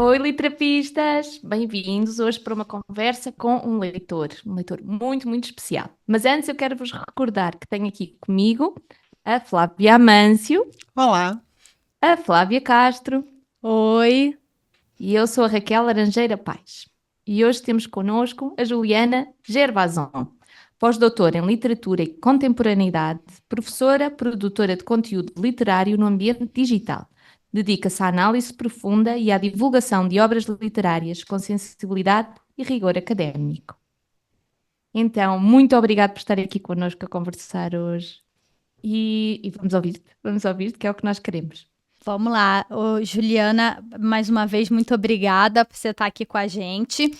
Oi, literapistas! Bem-vindos hoje para uma conversa com um leitor muito, muito especial. Mas antes eu quero vos recordar que tenho aqui comigo a Flávia Amâncio, Olá. a Flávia Castro Oi. e eu sou a Raquel Laranjeira Paes. E hoje temos connosco a Juliana Gervason, pós-doutora em Literatura e Contemporaneidade, professora, produtora de conteúdo literário no ambiente digital. Dedica-se à análise profunda e à divulgação de obras literárias com sensibilidade e rigor académico. Então, muito obrigada por estar aqui connosco a conversar hoje. E vamos ouvir-te, que é o que nós queremos. Vamos lá. Ô, Juliana, mais uma vez, muito obrigada por você estar aqui com a gente.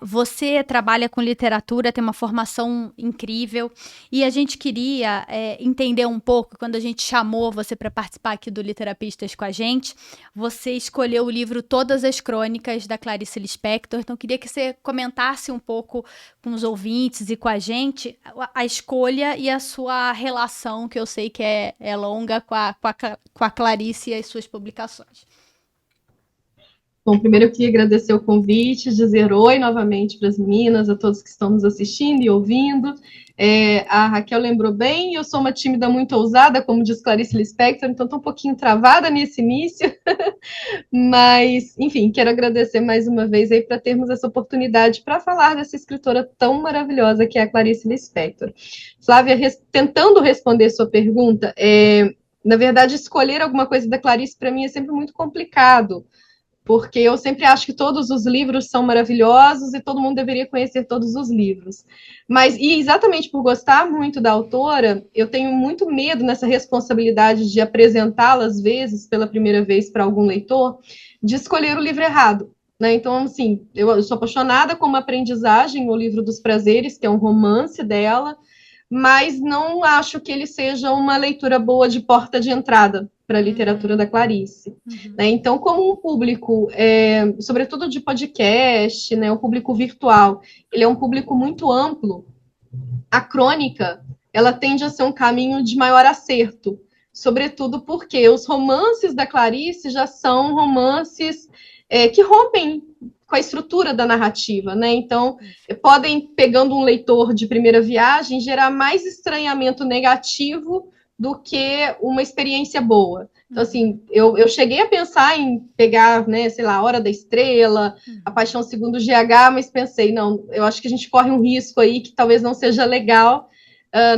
Você trabalha com literatura, tem uma formação incrível, e a gente queria entender um pouco, quando a gente chamou você para participar aqui do Literapistas com a gente, você escolheu o livro Todas as Crônicas, da Clarice Lispector, então queria que você comentasse um pouco com os ouvintes e com a gente a escolha e a sua relação, que eu sei que é longa, com a Clarice e as suas publicações. Bom, primeiro eu queria agradecer o convite, dizer oi novamente para as meninas, a todos que estão nos assistindo e ouvindo. A Raquel lembrou bem, eu sou uma tímida muito ousada, como diz Clarice Lispector, então estou um pouquinho travada nesse início, mas, enfim, quero agradecer mais uma vez aí para termos essa oportunidade para falar dessa escritora tão maravilhosa que é a Clarice Lispector. Flávia, tentando responder sua pergunta, na verdade, escolher alguma coisa da Clarice para mim é sempre muito complicado, porque eu sempre acho que todos os livros são maravilhosos e todo mundo deveria conhecer todos os livros. Mas, e exatamente por gostar muito da autora, eu tenho muito medo nessa responsabilidade de apresentá-la, às vezes, pela primeira vez para algum leitor, de escolher o livro errado. Né? Então, assim, eu sou apaixonada com uma aprendizagem, o Livro dos Prazeres, que é um romance dela, mas não acho que ele seja uma leitura boa de porta de entrada para a literatura da Clarice. Né? Então, como um público, sobretudo de podcast, né, o público virtual, ele é um público muito amplo, a crônica, ela tende a ser um caminho de maior acerto, sobretudo porque os romances da Clarice já são romances que rompem com a estrutura da narrativa, né? Então, podem, pegando um leitor de primeira viagem, gerar mais estranhamento negativo do que uma experiência boa. Então, assim, eu cheguei a pensar em pegar, né, sei lá, A Hora da Estrela, A Paixão Segundo GH, mas pensei, não, eu acho que a gente corre um risco aí que talvez não seja legal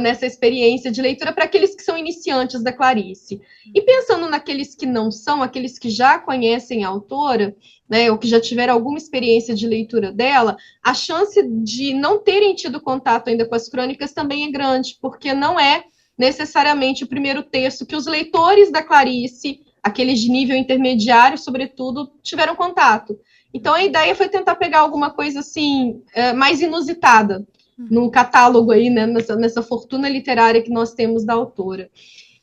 nessa experiência de leitura para aqueles que são iniciantes da Clarice. E pensando naqueles que não são, aqueles que já conhecem a autora, né, ou que já tiveram alguma experiência de leitura dela, a chance de não terem tido contato ainda com as crônicas também é grande, porque não é necessariamente o primeiro texto que os leitores da Clarice, aqueles de nível intermediário, sobretudo, tiveram contato. Então, a ideia foi tentar pegar alguma coisa assim, mais inusitada no catálogo aí, né, nessa fortuna literária que nós temos da autora.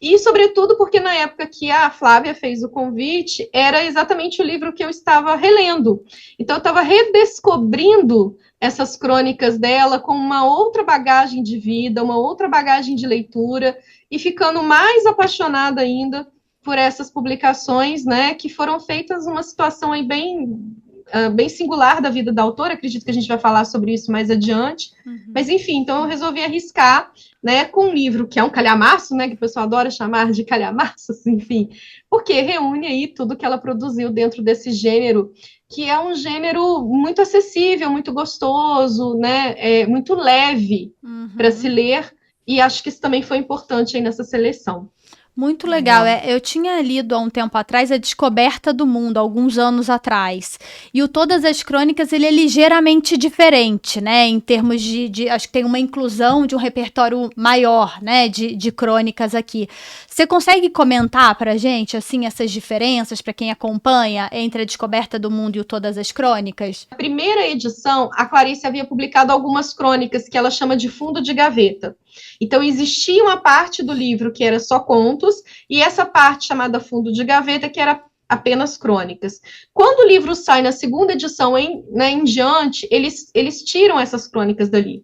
E, sobretudo, porque na época que a Flávia fez o convite, era exatamente o livro que eu estava relendo. Então, eu estava redescobrindo essas crônicas dela com uma outra bagagem de vida, uma outra bagagem de leitura, e ficando mais apaixonada ainda por essas publicações, né, que foram feitas numa situação aí bem singular da vida da autora, acredito que a gente vai falar sobre isso mais adiante, mas enfim, então eu resolvi arriscar, né, com um livro que é um calhamaço, né, que o pessoal adora chamar de calhamaços, enfim, porque reúne aí tudo que ela produziu dentro desse gênero, que é um gênero muito acessível, muito gostoso, né, muito leve para se ler, e acho que isso também foi importante aí nessa seleção. Muito legal. Eu tinha lido há um tempo atrás A Descoberta do Mundo, alguns anos atrás. E o Todas as Crônicas, ele é ligeiramente diferente, né? Em termos acho que tem uma inclusão de um repertório maior, né? De crônicas aqui. Você consegue comentar pra gente, assim, essas diferenças, para quem acompanha, entre A Descoberta do Mundo e o Todas as Crônicas? Na primeira edição, a Clarice havia publicado algumas crônicas que ela chama de fundo de gaveta. Então, existia uma parte do livro que era só contos, e essa parte chamada fundo de gaveta, que era apenas crônicas. Quando o livro sai na segunda edição em diante, eles tiram essas crônicas dali.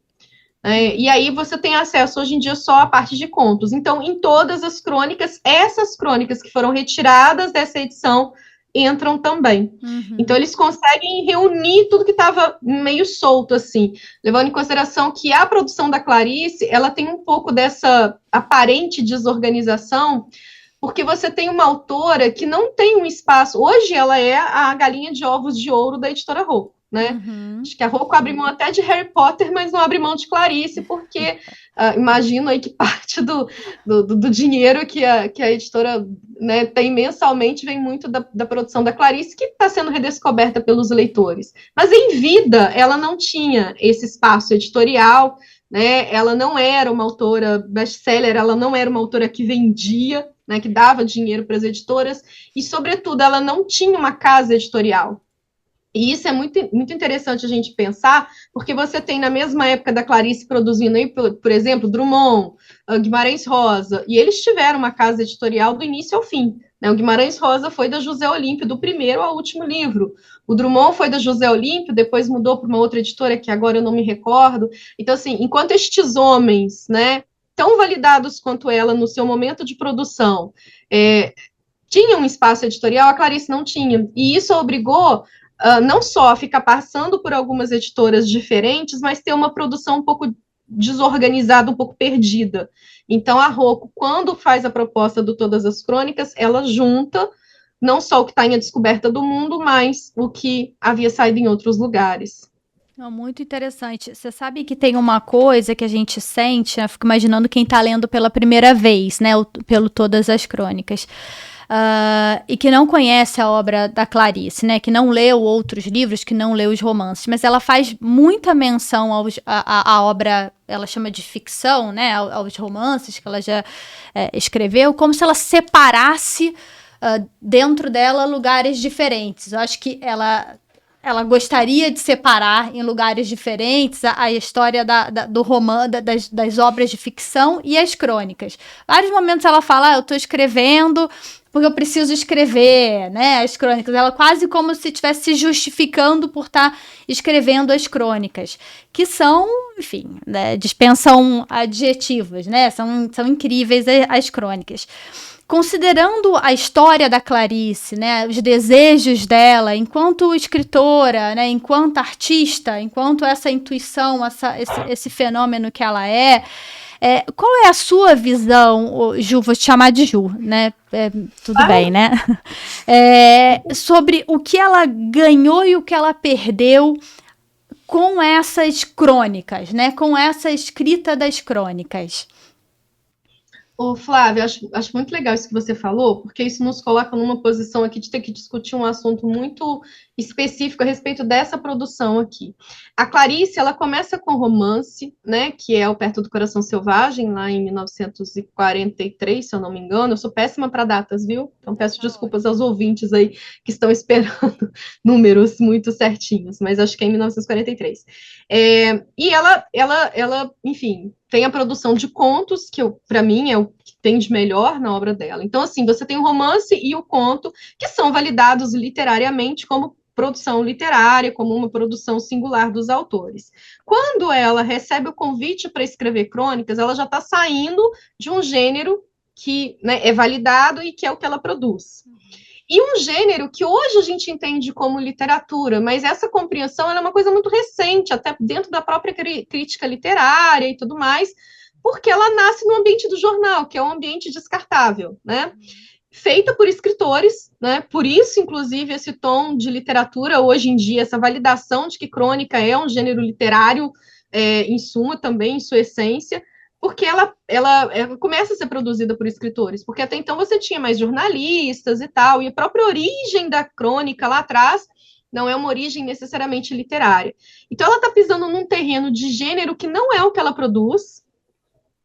E aí você tem acesso, hoje em dia, só à parte de contos. Então, em todas as crônicas, essas crônicas que foram retiradas dessa edição entram também. Uhum. Então, eles conseguem reunir tudo que estava meio solto, assim, levando em consideração que a produção da Clarice, ela tem um pouco dessa aparente desorganização, porque você tem uma autora que não tem um espaço. Hoje, ela é a galinha de ovos de ouro da editora Rocco, né? Uhum. Acho que a Rocco abre mão até de Harry Potter, mas não abre mão de Clarice, porque imagino aí que parte do dinheiro que a editora, né, tem mensalmente vem muito da produção da Clarice, que está sendo redescoberta pelos leitores. Mas em vida, ela não tinha esse espaço editorial, né? Ela não era uma autora best-seller, ela não era uma autora que vendia, né, que dava dinheiro para as editoras, e, sobretudo, ela não tinha uma casa editorial. E isso é muito, muito interessante a gente pensar, porque você tem, na mesma época da Clarice, produzindo aí, por exemplo, Drummond, Guimarães Rosa, e eles tiveram uma casa editorial do início ao fim. Né? O Guimarães Rosa foi da José Olímpio, do primeiro ao último livro. O Drummond foi da José Olímpio, depois mudou para uma outra editora, que agora eu não me recordo. Então, assim, enquanto estes homens, né, tão validados quanto ela no seu momento de produção, tinham um espaço editorial, a Clarice não tinha. E isso obrigou não só ficar passando por algumas editoras diferentes, mas ter uma produção um pouco desorganizada, um pouco perdida. Então, a Rocco, quando faz a proposta do Todas as Crônicas, ela junta não só o que está em A Descoberta do Mundo, mas o que havia saído em outros lugares. Muito interessante. Você sabe que tem uma coisa que a gente sente, eu fico imaginando quem está lendo pela primeira vez, né, pelo Todas as Crônicas. E que não conhece a obra da Clarice, né? Que não leu outros livros, que não leu os romances, mas ela faz muita menção à obra, ela chama de ficção, né? Aos romances que ela já escreveu, como se ela separasse dentro dela lugares diferentes. Eu acho que ela gostaria de separar em lugares diferentes a história do romance, das obras de ficção e as crônicas. Vários momentos ela fala, eu estou escrevendo porque eu preciso escrever, né, as crônicas. Ela quase como se estivesse se justificando por estar escrevendo as crônicas, que são, enfim, né, dispensam adjetivos, né, são incríveis as crônicas. Considerando a história da Clarice, né, os desejos dela, enquanto escritora, né, enquanto artista, enquanto essa intuição, esse fenômeno que ela qual é a sua visão, Ju, vou te chamar de Ju, né? Tudo bem, né? Sobre o que ela ganhou e o que ela perdeu com essas crônicas, né? Com essa escrita das crônicas. Ô, Flávia, acho muito legal isso que você falou, porque isso nos coloca numa posição aqui de ter que discutir um assunto muito específico a respeito dessa produção aqui. A Clarice, ela começa com romance, né, que é O Perto do Coração Selvagem, lá em 1943, se eu não me engano. Eu sou péssima para datas, viu? Então peço desculpas aos ouvintes aí que estão esperando números muito certinhos, mas acho que é em 1943. E ela, enfim, tem a produção de contos, que para mim é o que tem de melhor na obra dela. Então, assim, você tem o romance e o conto, que são validados literariamente como produção literária, como uma produção singular dos autores. Quando ela recebe o convite para escrever crônicas, ela já está saindo de um gênero que, né, é validado e que é o que ela produz. E um gênero que hoje a gente entende como literatura, mas essa compreensão é uma coisa muito recente, até dentro da própria crítica literária e tudo mais, porque ela nasce no ambiente do jornal, que é um ambiente descartável, né? Feita por escritores, né? Por isso, inclusive, esse tom de literatura hoje em dia, essa validação de que crônica é um gênero literário, em suma também, em sua essência, porque ela começa a ser produzida por escritores, porque até então você tinha mais jornalistas e tal, e a própria origem da crônica lá atrás não é uma origem necessariamente literária. Então ela está pisando num terreno de gênero que não é o que ela produz,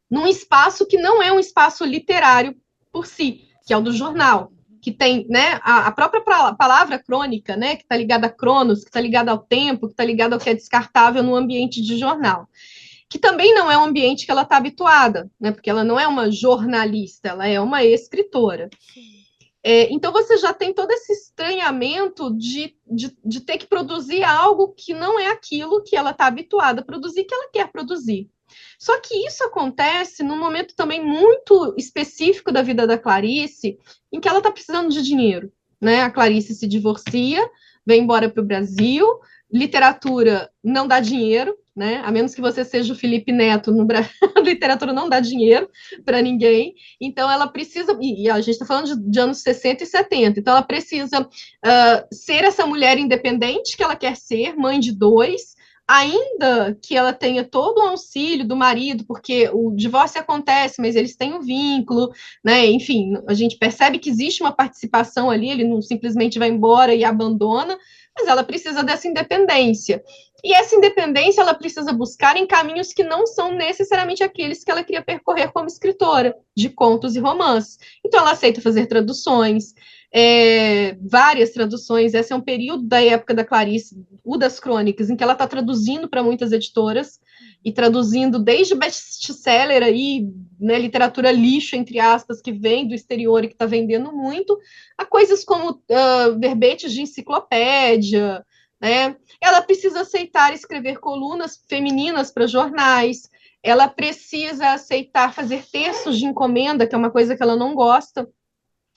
num espaço que não é um espaço literário por si, que é o do jornal, que tem, né, a própria palavra crônica, né, que está ligada a cronos, que está ligada ao tempo, que está ligada ao que é descartável no ambiente de jornal, que também não é um ambiente que ela está habituada, né, porque ela não é uma jornalista, ela é uma escritora. Então você já tem todo esse estranhamento de ter que produzir algo que não é aquilo que ela está habituada a produzir, que ela quer produzir. Só que isso acontece num momento também muito específico da vida da Clarice, em que ela está precisando de dinheiro. né? A Clarice se divorcia, vem embora para o Brasil, literatura não dá dinheiro, né? A menos que você seja o Felipe Neto, no Brasil, a literatura não dá dinheiro para ninguém, então ela precisa, e a gente está falando de anos 60 e 70, então ela precisa ser essa mulher independente que ela quer ser, mãe de 2, ainda que ela tenha todo o auxílio do marido, porque o divórcio acontece, mas eles têm um vínculo, né? Enfim, a gente percebe que existe uma participação ali, ele não simplesmente vai embora e abandona, mas ela precisa dessa independência. E essa independência ela precisa buscar em caminhos que não são necessariamente aqueles que ela queria percorrer como escritora de contos e romances. Então ela aceita fazer traduções, várias traduções. Esse é um período da época da Clarice, o das crônicas, em que ela está traduzindo para muitas editoras, e traduzindo desde best-seller aí, né, literatura lixo, entre aspas, que vem do exterior e que está vendendo muito, a coisas como verbetes de enciclopédia, né? Ela precisa aceitar escrever colunas femininas para jornais, ela precisa aceitar fazer textos de encomenda, que é uma coisa que ela não gosta.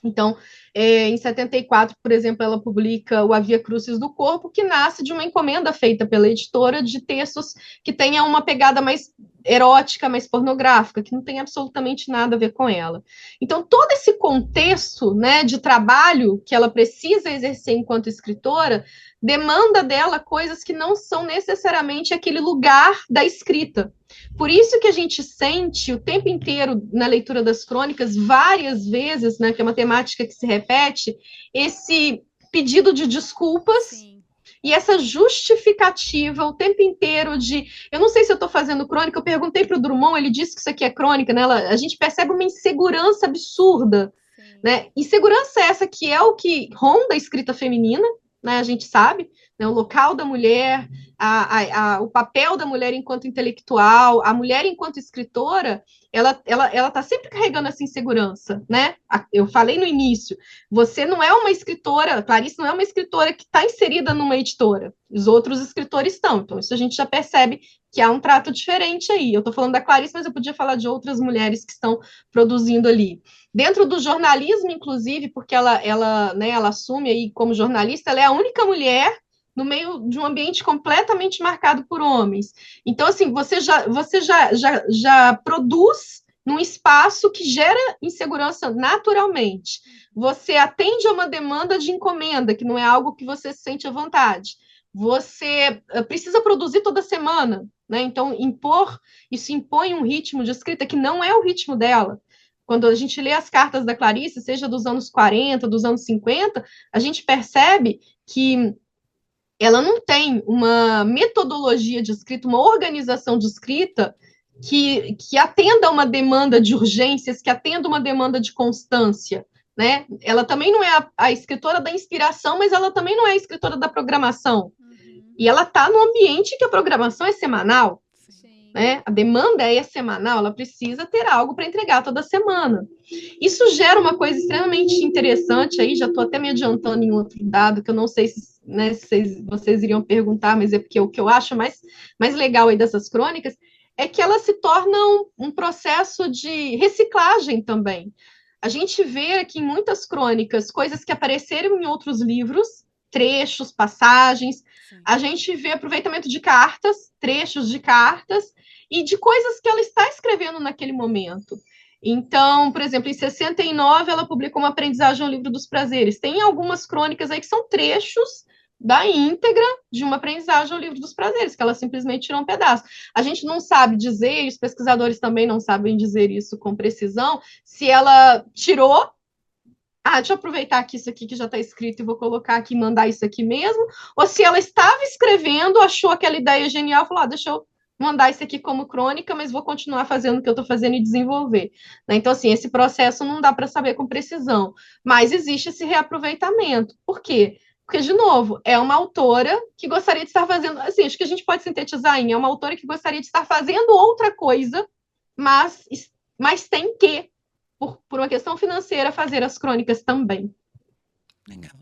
Então, em 74, por exemplo, ela publica o Havia Crucis do Corpo, que nasce de uma encomenda feita pela editora de textos que tenham uma pegada mais erótica, mais pornográfica, que não tem absolutamente nada a ver com ela. Então, todo esse contexto, né, de trabalho que ela precisa exercer enquanto escritora demanda dela coisas que não são necessariamente aquele lugar da escrita. Por isso que a gente sente o tempo inteiro na leitura das crônicas, várias vezes, né, que é uma temática que se repete, esse pedido de desculpas. Sim. E essa justificativa o tempo inteiro de... Eu não sei se eu estou fazendo crônica, eu perguntei para o Drummond, ele disse que isso aqui é crônica, né? A gente percebe uma insegurança absurda, né? Insegurança essa que é o que ronda a escrita feminina, né? A gente sabe, né? O local da mulher, o papel da mulher enquanto intelectual, a mulher enquanto escritora, ela está sempre carregando essa insegurança, né? Eu falei no início, você não é uma escritora, Clarice não é uma escritora que está inserida numa editora, os outros escritores estão, então isso a gente já percebe que há um trato diferente aí. Eu estou falando da Clarice, mas eu podia falar de outras mulheres que estão produzindo ali. Dentro do jornalismo, inclusive, porque ela assume aí como jornalista, ela é a única mulher no meio de um ambiente completamente marcado por homens. Então, assim, você já produz num espaço que gera insegurança naturalmente. Você atende a uma demanda de encomenda, que não é algo que você se sente à vontade. Você precisa produzir toda semana, né? Então, isso impõe um ritmo de escrita que não é o ritmo dela. Quando a gente lê as cartas da Clarice, seja dos anos 40, dos anos 50, a gente percebe que ela não tem uma metodologia de escrita, uma organização de escrita que atenda a uma demanda de urgências, que atenda uma demanda de constância, né? Ela também não é a escritora da inspiração, mas ela também não é a escritora da programação. E ela está no ambiente que a programação é semanal, né? A demanda é semanal, ela precisa ter algo para entregar toda semana. Isso gera uma coisa extremamente interessante aí, já estou até me adiantando em outro dado, que eu não sei se, né, se vocês iriam perguntar, mas é porque o que eu acho mais legal aí dessas crônicas é que elas se tornam um processo de reciclagem também. A gente vê aqui em muitas crônicas coisas que apareceram em outros livros, trechos, passagens. A gente vê aproveitamento de cartas, trechos de cartas, e de coisas que ela está escrevendo naquele momento. Então, por exemplo, em 69, ela publicou uma aprendizagem ao livro dos prazeres. Tem algumas crônicas aí que são trechos da íntegra de uma aprendizagem ao livro dos prazeres, que ela simplesmente tirou um pedaço. A gente não sabe dizer, e os pesquisadores também não sabem dizer isso com precisão, se ela tirou... deixa eu aproveitar aqui isso aqui que já está escrito e vou colocar aqui, mandar isso aqui mesmo, ou se ela estava escrevendo, achou aquela ideia genial, falou, deixa eu mandar isso aqui como crônica, mas vou continuar fazendo o que eu estou fazendo e desenvolver. Né? Então, assim, esse processo não dá para saber com precisão, mas existe esse reaproveitamento. Por quê? Porque, de novo, é uma autora que gostaria de estar fazendo, assim, acho que a gente pode sintetizar em, é uma autora que gostaria de estar fazendo outra coisa, mas tem que, por uma questão financeira, fazer as crônicas também. Legal.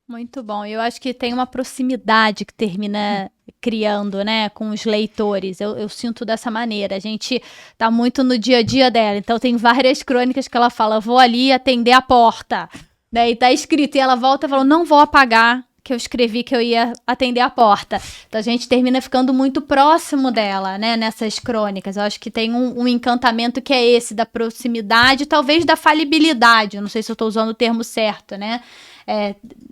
Muito bom. Eu acho que tem uma proximidade que termina criando, né, com os leitores. Eu sinto dessa maneira. A gente tá muito no dia a dia dela. Então, tem várias crônicas que ela fala, vou ali atender a porta. Daí tá escrito, e ela volta e falou, não vou apagar, que eu escrevi que eu ia atender a porta. Então a gente termina ficando muito próximo dela, né, nessas crônicas. Eu acho que tem um encantamento que é esse, da proximidade, talvez da falibilidade, eu não sei se eu tô usando o termo certo, né?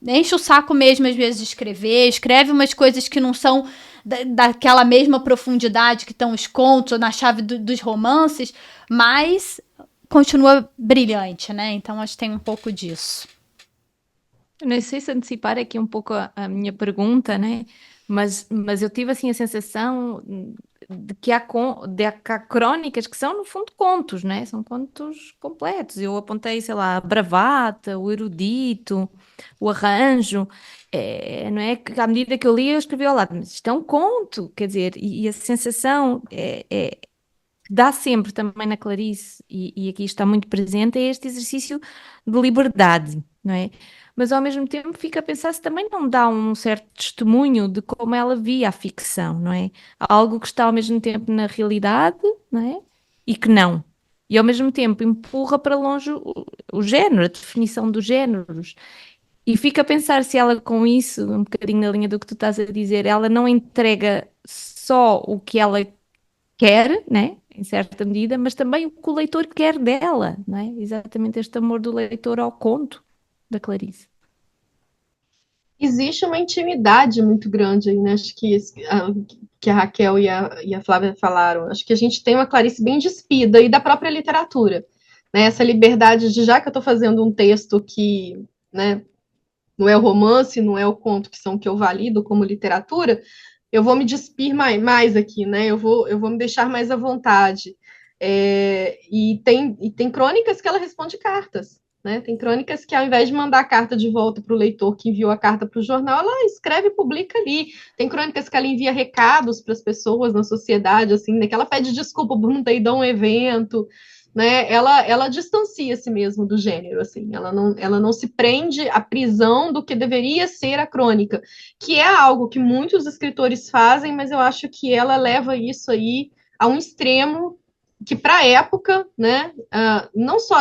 Enche o saco mesmo às vezes de escrever, escreve umas coisas que não são daquela mesma profundidade que estão os contos ou na chave dos romances, mas continua brilhante, né? Então acho que tem um pouco disso. Eu não sei se antecipar aqui um pouco a minha pergunta, né? Mas eu tive assim a sensação de que há crónicas que são, no fundo, contos, né? São contos completos. Eu apontei, sei lá, a bravata, o erudito, o arranjo, não é? Que à medida que eu li, eu escrevi ao lado, mas isto é um conto, quer dizer, e a sensação dá sempre também na Clarice, e aqui está muito presente, é este exercício de liberdade, não é? Mas ao mesmo tempo fica a pensar se também não dá um certo testemunho de como ela via a ficção, não é? Algo que está ao mesmo tempo na realidade, não é? E que não. E ao mesmo tempo empurra para longe o género, a definição dos géneros. E fica a pensar se ela com isso, um bocadinho na linha do que tu estás a dizer, ela não entrega só o que ela quer, né? Em certa medida, mas também o que o leitor quer dela, não é? Exatamente este amor do leitor ao conto da Clarice. Existe uma intimidade muito grande aí, né? Acho que a Raquel e a Flávia falaram. Acho que a gente tem uma Clarice bem despida e da própria literatura, né? Essa liberdade de, já que eu estou fazendo um texto que, né, não é o romance, não é o conto, que são que eu valido como literatura, eu vou me despir mais aqui, né? Eu vou me deixar mais à vontade. E tem crônicas que ela responde cartas, né? Tem crônicas que, ao invés de mandar a carta de volta para o leitor que enviou a carta para o jornal, ela escreve e publica ali. Tem crônicas que ela envia recados para as pessoas na sociedade, assim, né? Que ela pede desculpa por não ter ido a um evento, né? Ela distancia-se mesmo do gênero, assim. Ela não se prende à prisão do que deveria ser a crônica, que é algo que muitos escritores fazem, mas eu acho que ela leva isso aí a um extremo que, para a época, né, não só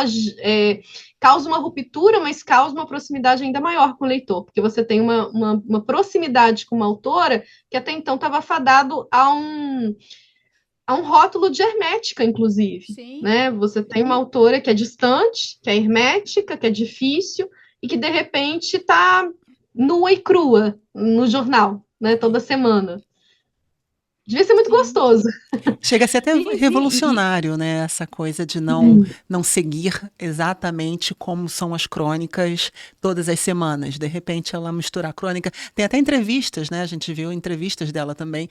causa uma ruptura, mas causa uma proximidade ainda maior com o leitor, porque você tem uma proximidade com uma autora que até então estava fadado a um rótulo de hermética, inclusive. Sim. Né? Você tem uma autora que é distante, que é hermética, que é difícil, e que, de repente, está nua e crua no jornal, né, toda semana. Devia ser muito gostoso. Chega a ser até Sim, revolucionário, né? Essa coisa de não seguir exatamente como são as crônicas todas as semanas. De repente, ela mistura a crônica. Tem até entrevistas, né? A gente viu entrevistas dela também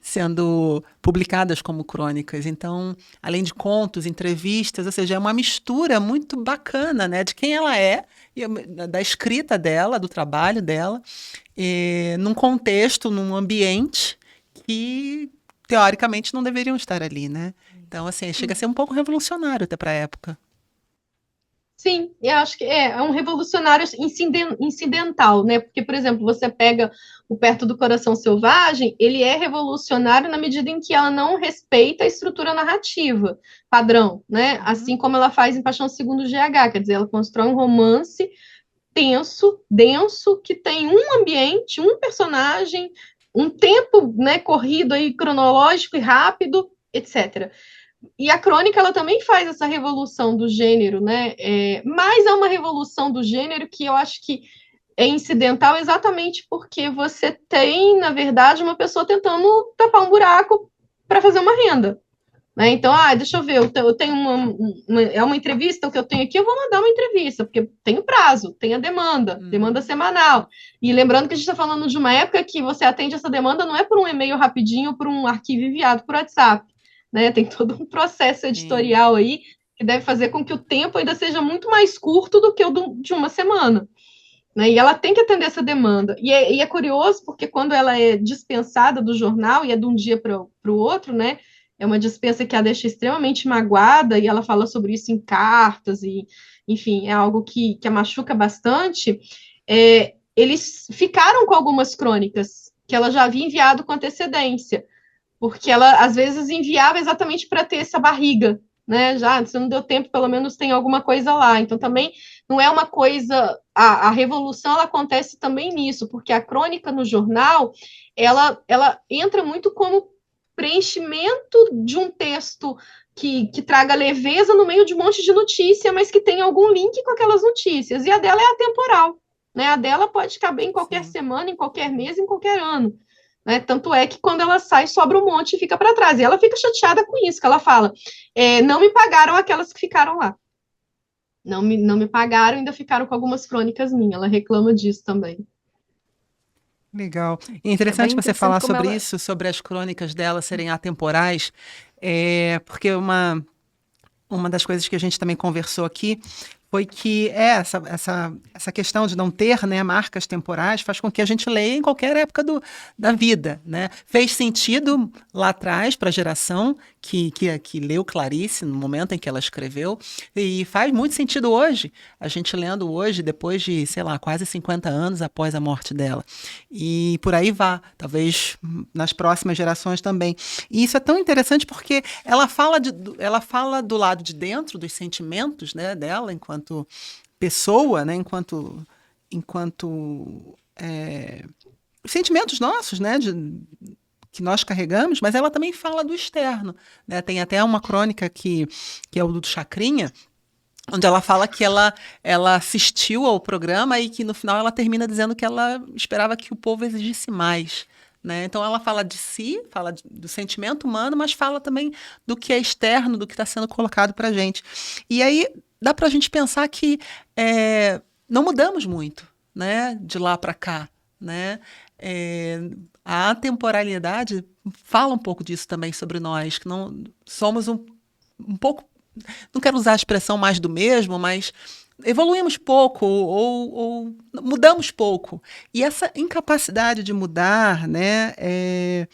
sendo publicadas como crônicas. Então, além de contos, entrevistas, ou seja, é uma mistura muito bacana, né? De quem ela é, da escrita dela, do trabalho dela, num contexto, num ambiente que teoricamente não deveriam estar ali, né? Então, assim, chega a ser um pouco revolucionário até para a época. Sim, eu acho que é um revolucionário incidental, né? Porque, por exemplo, você pega o Perto do Coração Selvagem, ele é revolucionário na medida em que ela não respeita a estrutura narrativa padrão, né? Assim como ela faz em Paixão Segundo GH, quer dizer, ela constrói um romance tenso, denso, que tem um ambiente, um personagem, um tempo, né, corrido aí, cronológico e rápido, etc. E a crônica, ela também faz essa revolução do gênero, né? Mas é uma revolução do gênero que eu acho que é incidental exatamente porque você tem, na verdade, uma pessoa tentando tapar um buraco para fazer uma renda. Né? Então, deixa eu ver, eu tenho uma entrevista que eu tenho aqui, eu vou mandar uma entrevista, porque tem o prazo, tem a demanda semanal. E lembrando que a gente está falando de uma época que você atende essa demanda não é por um e-mail rapidinho ou por um arquivo enviado por WhatsApp. Né? Tem todo um processo editorial aí que deve fazer com que o tempo ainda seja muito mais curto do que o de uma semana. Né? E ela tem que atender essa demanda. E é curioso, porque quando ela é dispensada do jornal, e é de um dia para o outro, né? É uma dispensa que a deixa extremamente magoada, e ela fala sobre isso em cartas, e, enfim, é algo que a machuca bastante. Eles ficaram com algumas crônicas que ela já havia enviado com antecedência, porque ela, às vezes, enviava exatamente para ter essa barriga, né? Já, se não deu tempo, pelo menos tem alguma coisa lá. Então, também não é uma coisa. A revolução ela acontece também nisso, porque a crônica no jornal ela entra muito como preenchimento de um texto que traga leveza no meio de um monte de notícia, mas que tem algum link com aquelas notícias. E a dela é atemporal, né? A dela pode caber em qualquer Sim. semana, em qualquer mês, em qualquer ano. Né? Tanto é que quando ela sai, sobra um monte e fica para trás. E ela fica chateada com isso, que ela fala: não me pagaram aquelas que ficaram lá. Não me pagaram, ainda ficaram com algumas crônicas minhas. Ela reclama disso também. Legal. E É interessante bem você interessante falar como sobre ela. isso, sobre as crônicas dela serem atemporais, porque uma das coisas que a gente também conversou aqui foi que essa questão de não ter, né, marcas temporais faz com que a gente leia em qualquer época da vida, né? Fez sentido lá atrás para a geração que leu Clarice no momento em que ela escreveu, e faz muito sentido hoje, a gente lendo hoje, depois de, sei lá, quase 50 anos após a morte dela. E por aí vá, talvez nas próximas gerações também. E isso é tão interessante porque ela fala do lado de dentro dos sentimentos, né, dela enquanto pessoa, né, enquanto os sentimentos nossos, né, que nós carregamos, mas ela também fala do externo, né? Tem até uma crônica que é o do Chacrinha, onde ela fala que ela assistiu ao programa e que no final ela termina dizendo que ela esperava que o povo exigisse mais. Né? Então ela fala de si, fala do sentimento humano, mas fala também do que é externo, do que está sendo colocado para a gente. E aí dá para a gente pensar que não mudamos muito, né? De lá para cá. Né? A atemporalidade fala um pouco disso também sobre nós, que não somos um pouco, não quero usar a expressão mais do mesmo, mas evoluímos pouco ou mudamos pouco. E essa incapacidade de mudar, né, é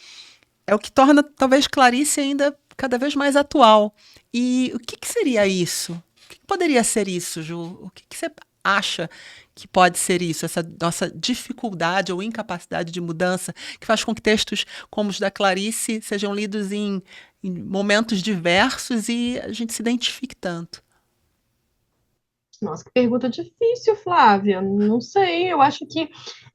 o que torna talvez Clarice ainda cada vez mais atual. E o que seria isso? O que poderia ser isso, Ju? O que você acha que pode ser isso, essa nossa dificuldade ou incapacidade de mudança, que faz com que textos como os da Clarice sejam lidos em momentos diversos e a gente se identifique tanto? Nossa, que pergunta difícil, Flávia. Não sei, eu acho que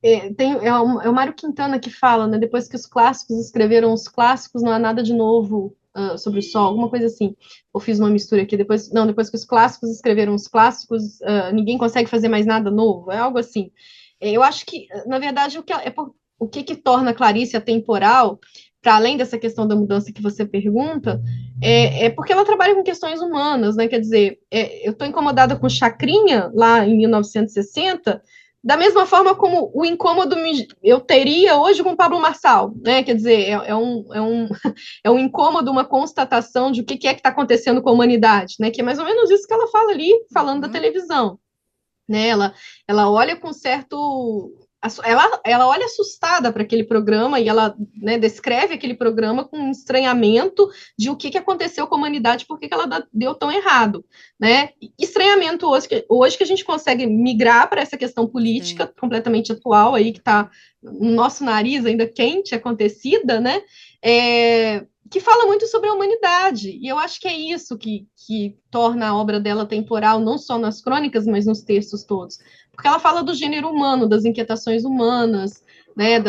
é o Mário Quintana que fala, né? Depois que os clássicos escreveram os clássicos, não há nada de novo sobre o sol, alguma coisa assim. Eu fiz uma mistura aqui. Depois que os clássicos escreveram os clássicos, ninguém consegue fazer mais nada novo. É algo assim. Eu acho que, na verdade, o que torna Clarice atemporal, para além dessa questão da mudança que você pergunta, porque ela trabalha com questões humanas, né? Quer dizer, eu estou incomodada com Chacrinha, lá em 1960, da mesma forma como o incômodo eu teria hoje com Pablo Marçal, né? Quer dizer, é um incômodo, uma constatação de o que é que está acontecendo com a humanidade, né? Que é mais ou menos isso que ela fala ali, falando da televisão. Né? Ela olha com certo. Ela olha assustada para aquele programa e ela, né, descreve aquele programa com um estranhamento de o que aconteceu com a humanidade, por que ela deu tão errado. Né? Estranhamento hoje que a gente consegue migrar para essa questão política completamente atual, aí, que está no nosso nariz ainda quente, acontecida, né? Que fala muito sobre a humanidade, e eu acho que é isso que torna a obra dela temporal, não só nas crônicas, mas nos textos todos, porque ela fala do gênero humano, das inquietações humanas, né,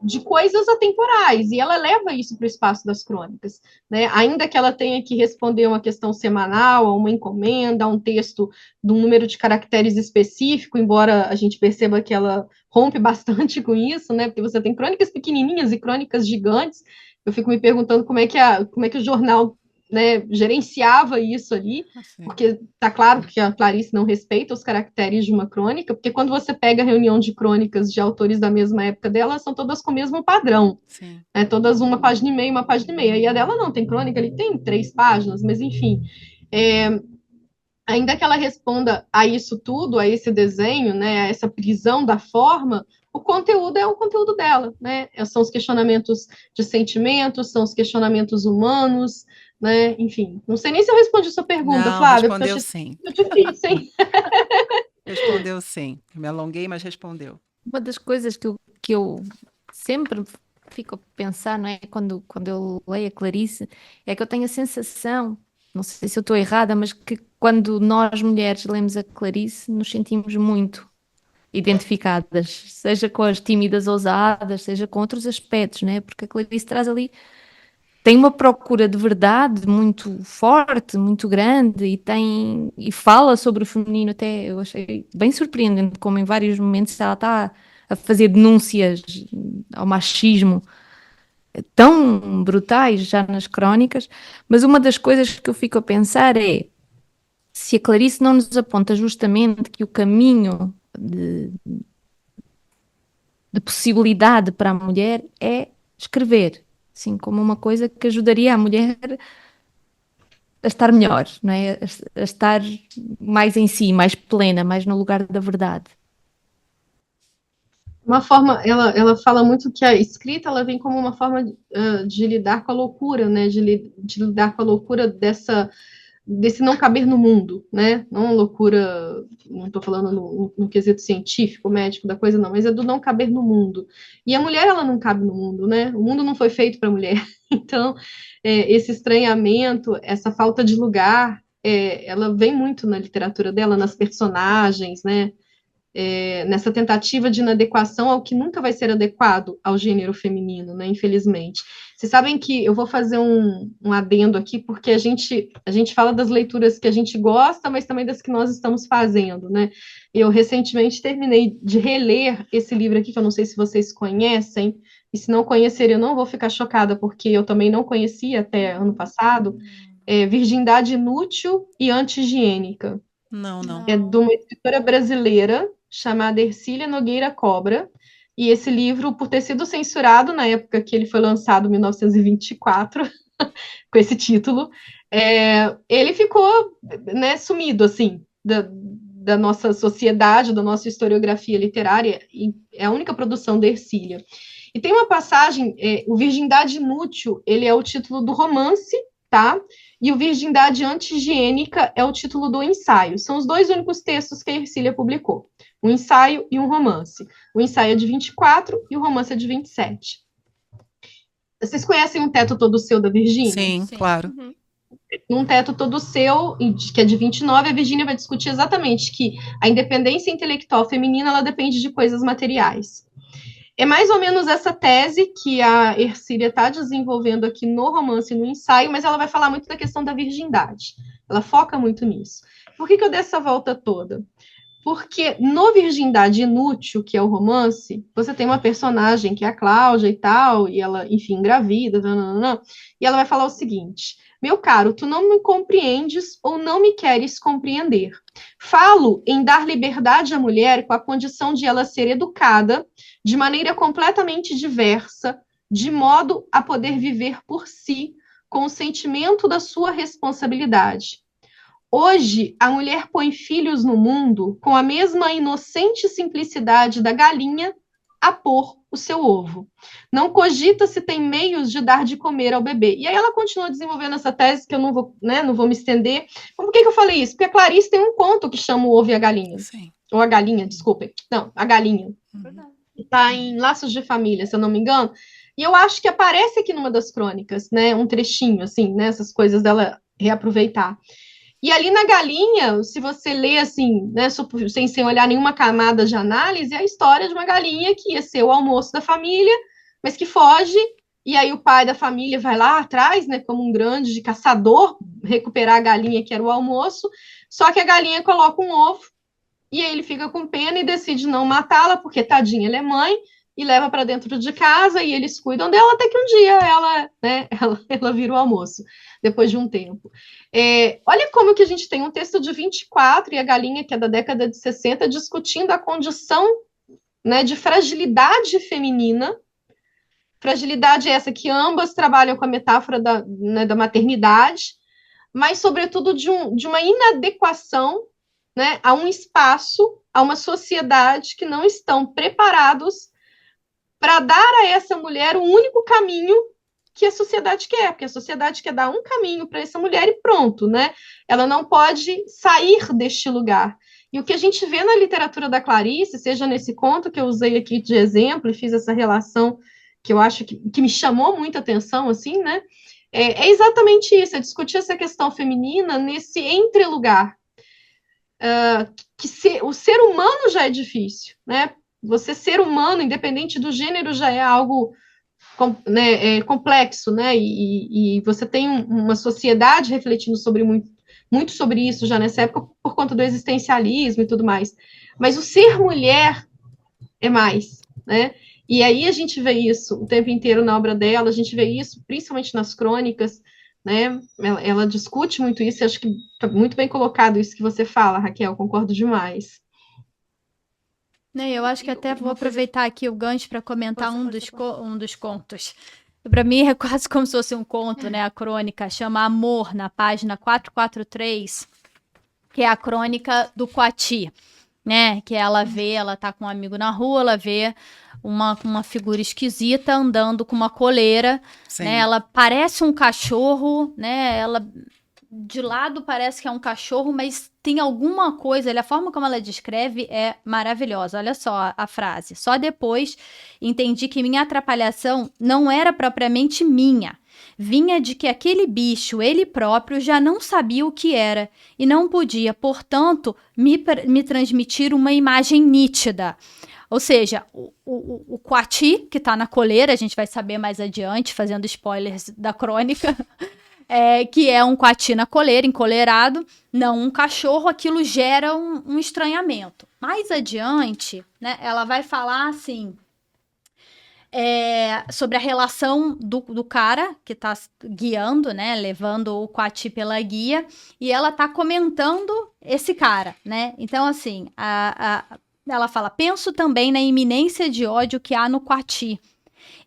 de coisas atemporais, e ela leva isso para o espaço das crônicas, né, ainda que ela tenha que responder uma questão semanal, a uma encomenda, a um texto de um número de caracteres específico, embora a gente perceba que ela rompe bastante com isso, né, porque você tem crônicas pequenininhas e crônicas gigantes. Eu fico me perguntando como é que o jornal, né, gerenciava isso ali, porque tá claro que a Clarice não respeita os caracteres de uma crônica, porque quando você pega a reunião de crônicas de autores da mesma época dela, são todas com o mesmo padrão, né, todas uma página e meia, e a dela não, tem crônica ali, tem 3 páginas, mas enfim, ainda que ela responda a isso tudo, a esse desenho, né, a essa prisão da forma, o conteúdo é o conteúdo dela, né? São os questionamentos de sentimentos, são os questionamentos humanos, né? Enfim, não sei nem se eu respondi a sua pergunta, Não, Flávia, respondeu sim. Muito difícil, hein? Respondeu sim. Me alonguei, mas respondeu. Uma das coisas que eu sempre fico a pensar, não é? Quando eu leio a Clarice, é que eu tenho a sensação, não sei se eu estou errada, mas que quando nós mulheres lemos a Clarice, nos sentimos muito identificadas, seja com as tímidas ousadas, seja com outros aspectos, né? Porque a Clarice traz ali, tem uma procura de verdade muito forte, muito grande e fala sobre o feminino até, eu achei bem surpreendente como em vários momentos ela está a fazer denúncias ao machismo tão brutais já nas crónicas, mas uma das coisas que eu fico a pensar é se a Clarice não nos aponta justamente que o caminho de possibilidade para a mulher é escrever, assim como uma coisa que ajudaria a mulher a estar melhor, não é? A estar mais em si, mais plena, mais no lugar da verdade. Uma forma, ela fala muito que a escrita ela vem como uma forma de lidar com a loucura, né? De lidar com a loucura desse não caber no mundo, né? Não loucura, não estou falando no quesito científico, médico da coisa, não, mas é do não caber no mundo. E a mulher, ela não cabe no mundo, né? O mundo não foi feito para a mulher. Então, esse estranhamento, essa falta de lugar, ela vem muito na literatura dela, nas personagens, né? Nessa tentativa de inadequação ao que nunca vai ser adequado ao gênero feminino, né, infelizmente. Vocês sabem que eu vou fazer um adendo aqui, porque a gente fala das leituras que a gente gosta, mas também das que nós estamos fazendo, né? Eu recentemente terminei de reler esse livro aqui, que eu não sei se vocês conhecem, e se não conhecerem, eu não vou ficar chocada, porque eu também não conhecia até ano passado, Virgindade Inútil e Anti-Higiênica. Não. É de uma escritora brasileira chamada Hercília Nogueira Cobra, e esse livro, por ter sido censurado na época que ele foi lançado, em 1924, com esse título, ele ficou, né, sumido, assim, da nossa sociedade, da nossa historiografia literária, e é a única produção da Hercília. E tem uma passagem, o Virgindade Inútil, ele é o título do romance, tá? E o Virgindade Anti-Higiênica é o título do ensaio. São os dois únicos textos que a Hercília publicou. Um ensaio e um romance. O ensaio é de 24 e o romance é de 27. Vocês conhecem Um Teto Todo Seu, da Virgínia? Sim, claro. Uhum. Um Teto Todo Seu, que é de 29, a Virgínia vai discutir exatamente que a independência intelectual feminina ela depende de coisas materiais. É mais ou menos essa tese que a Hercília está desenvolvendo aqui no romance e no ensaio, mas ela vai falar muito da questão da virgindade. Ela foca muito nisso. Por que eu dei essa volta toda? Porque no Virgindade Inútil, que é o romance, você tem uma personagem que é a Cláudia e tal, e ela, enfim, engravida, e ela vai falar o seguinte: meu caro, tu não me compreendes ou não me queres compreender. Falo em dar liberdade à mulher com a condição de ela ser educada de maneira completamente diversa, de modo a poder viver por si, com o sentimento da sua responsabilidade. Hoje, a mulher põe filhos no mundo com a mesma inocente simplicidade da galinha a pôr o seu ovo. Não cogita se tem meios de dar de comer ao bebê. E aí ela continua desenvolvendo essa tese, que eu não vou me estender. Por que eu falei isso? Porque a Clarice tem um conto que chama O Ovo e a Galinha. Sim. Ou a Galinha, desculpem. Não, a Galinha. Está em Laços de Família, se eu não me engano. E eu acho que aparece aqui numa das crônicas, né? Um trechinho, assim, né? Essas coisas dela reaproveitar. E ali na Galinha, se você lê assim, né, sem olhar nenhuma camada de análise, é a história de uma galinha que ia ser o almoço da família, mas que foge, e aí o pai da família vai lá atrás, né, como um grande caçador, recuperar a galinha que era o almoço, só que a galinha coloca um ovo, e aí ele fica com pena e decide não matá-la, porque tadinha, ela é mãe, e leva para dentro de casa, e eles cuidam dela, até que um dia ela vira o almoço, depois de um tempo. Olha como que a gente tem um texto de 24 e a Galinha, que é da década de 60, discutindo a condição, né, de fragilidade feminina. Fragilidade essa que ambas trabalham com a metáfora da maternidade, mas, sobretudo, de uma inadequação, né, a um espaço, a uma sociedade que não estão preparados para dar a essa mulher o único caminho que a sociedade quer, porque a sociedade quer dar um caminho para essa mulher e pronto, né? Ela não pode sair deste lugar. E o que a gente vê na literatura da Clarice, seja nesse conto que eu usei aqui de exemplo e fiz essa relação eu acho que me chamou muita atenção, assim, né? É exatamente isso, é discutir essa questão feminina nesse entrelugar. O ser humano já é difícil, né? Você ser humano, independente do gênero, já é algo complexo, né? E você tem uma sociedade refletindo sobre muito sobre isso já nessa época por conta do existencialismo e tudo mais. Mas o ser mulher é mais, né? E aí a gente vê isso o tempo inteiro na obra dela, a gente vê isso principalmente nas crônicas, né? Ela discute muito isso, e acho que está muito bem colocado isso que você fala, Raquel, concordo demais. Eu acho que até vou aproveitar aqui o gancho para comentar um dos contos. Para mim é quase como se fosse um conto, né? A crônica chama Amor, na página 443, que é a crônica do Coati, né? Que ela tá com um amigo na rua, ela vê uma figura esquisita andando com uma coleira, né? Ela parece um cachorro, né? Ela de lado parece que é um cachorro, mas tem alguma coisa, a forma como ela descreve é maravilhosa. Olha só a frase. Só depois entendi que minha atrapalhação não era propriamente minha. Vinha de que aquele bicho, ele próprio, já não sabia o que era e não podia, portanto, me transmitir uma imagem nítida. Ou seja, o Coati, que está na coleira, a gente vai saber mais adiante, fazendo spoilers da crônica, que é um Coati na coleira, encoleirado, não um cachorro, aquilo gera um estranhamento. Mais adiante, né, ela vai falar assim, sobre a relação do cara que está guiando, né, levando o Coati pela guia, e ela está comentando esse cara, né? Então, assim, ela fala, penso também na iminência de ódio que há no Coati.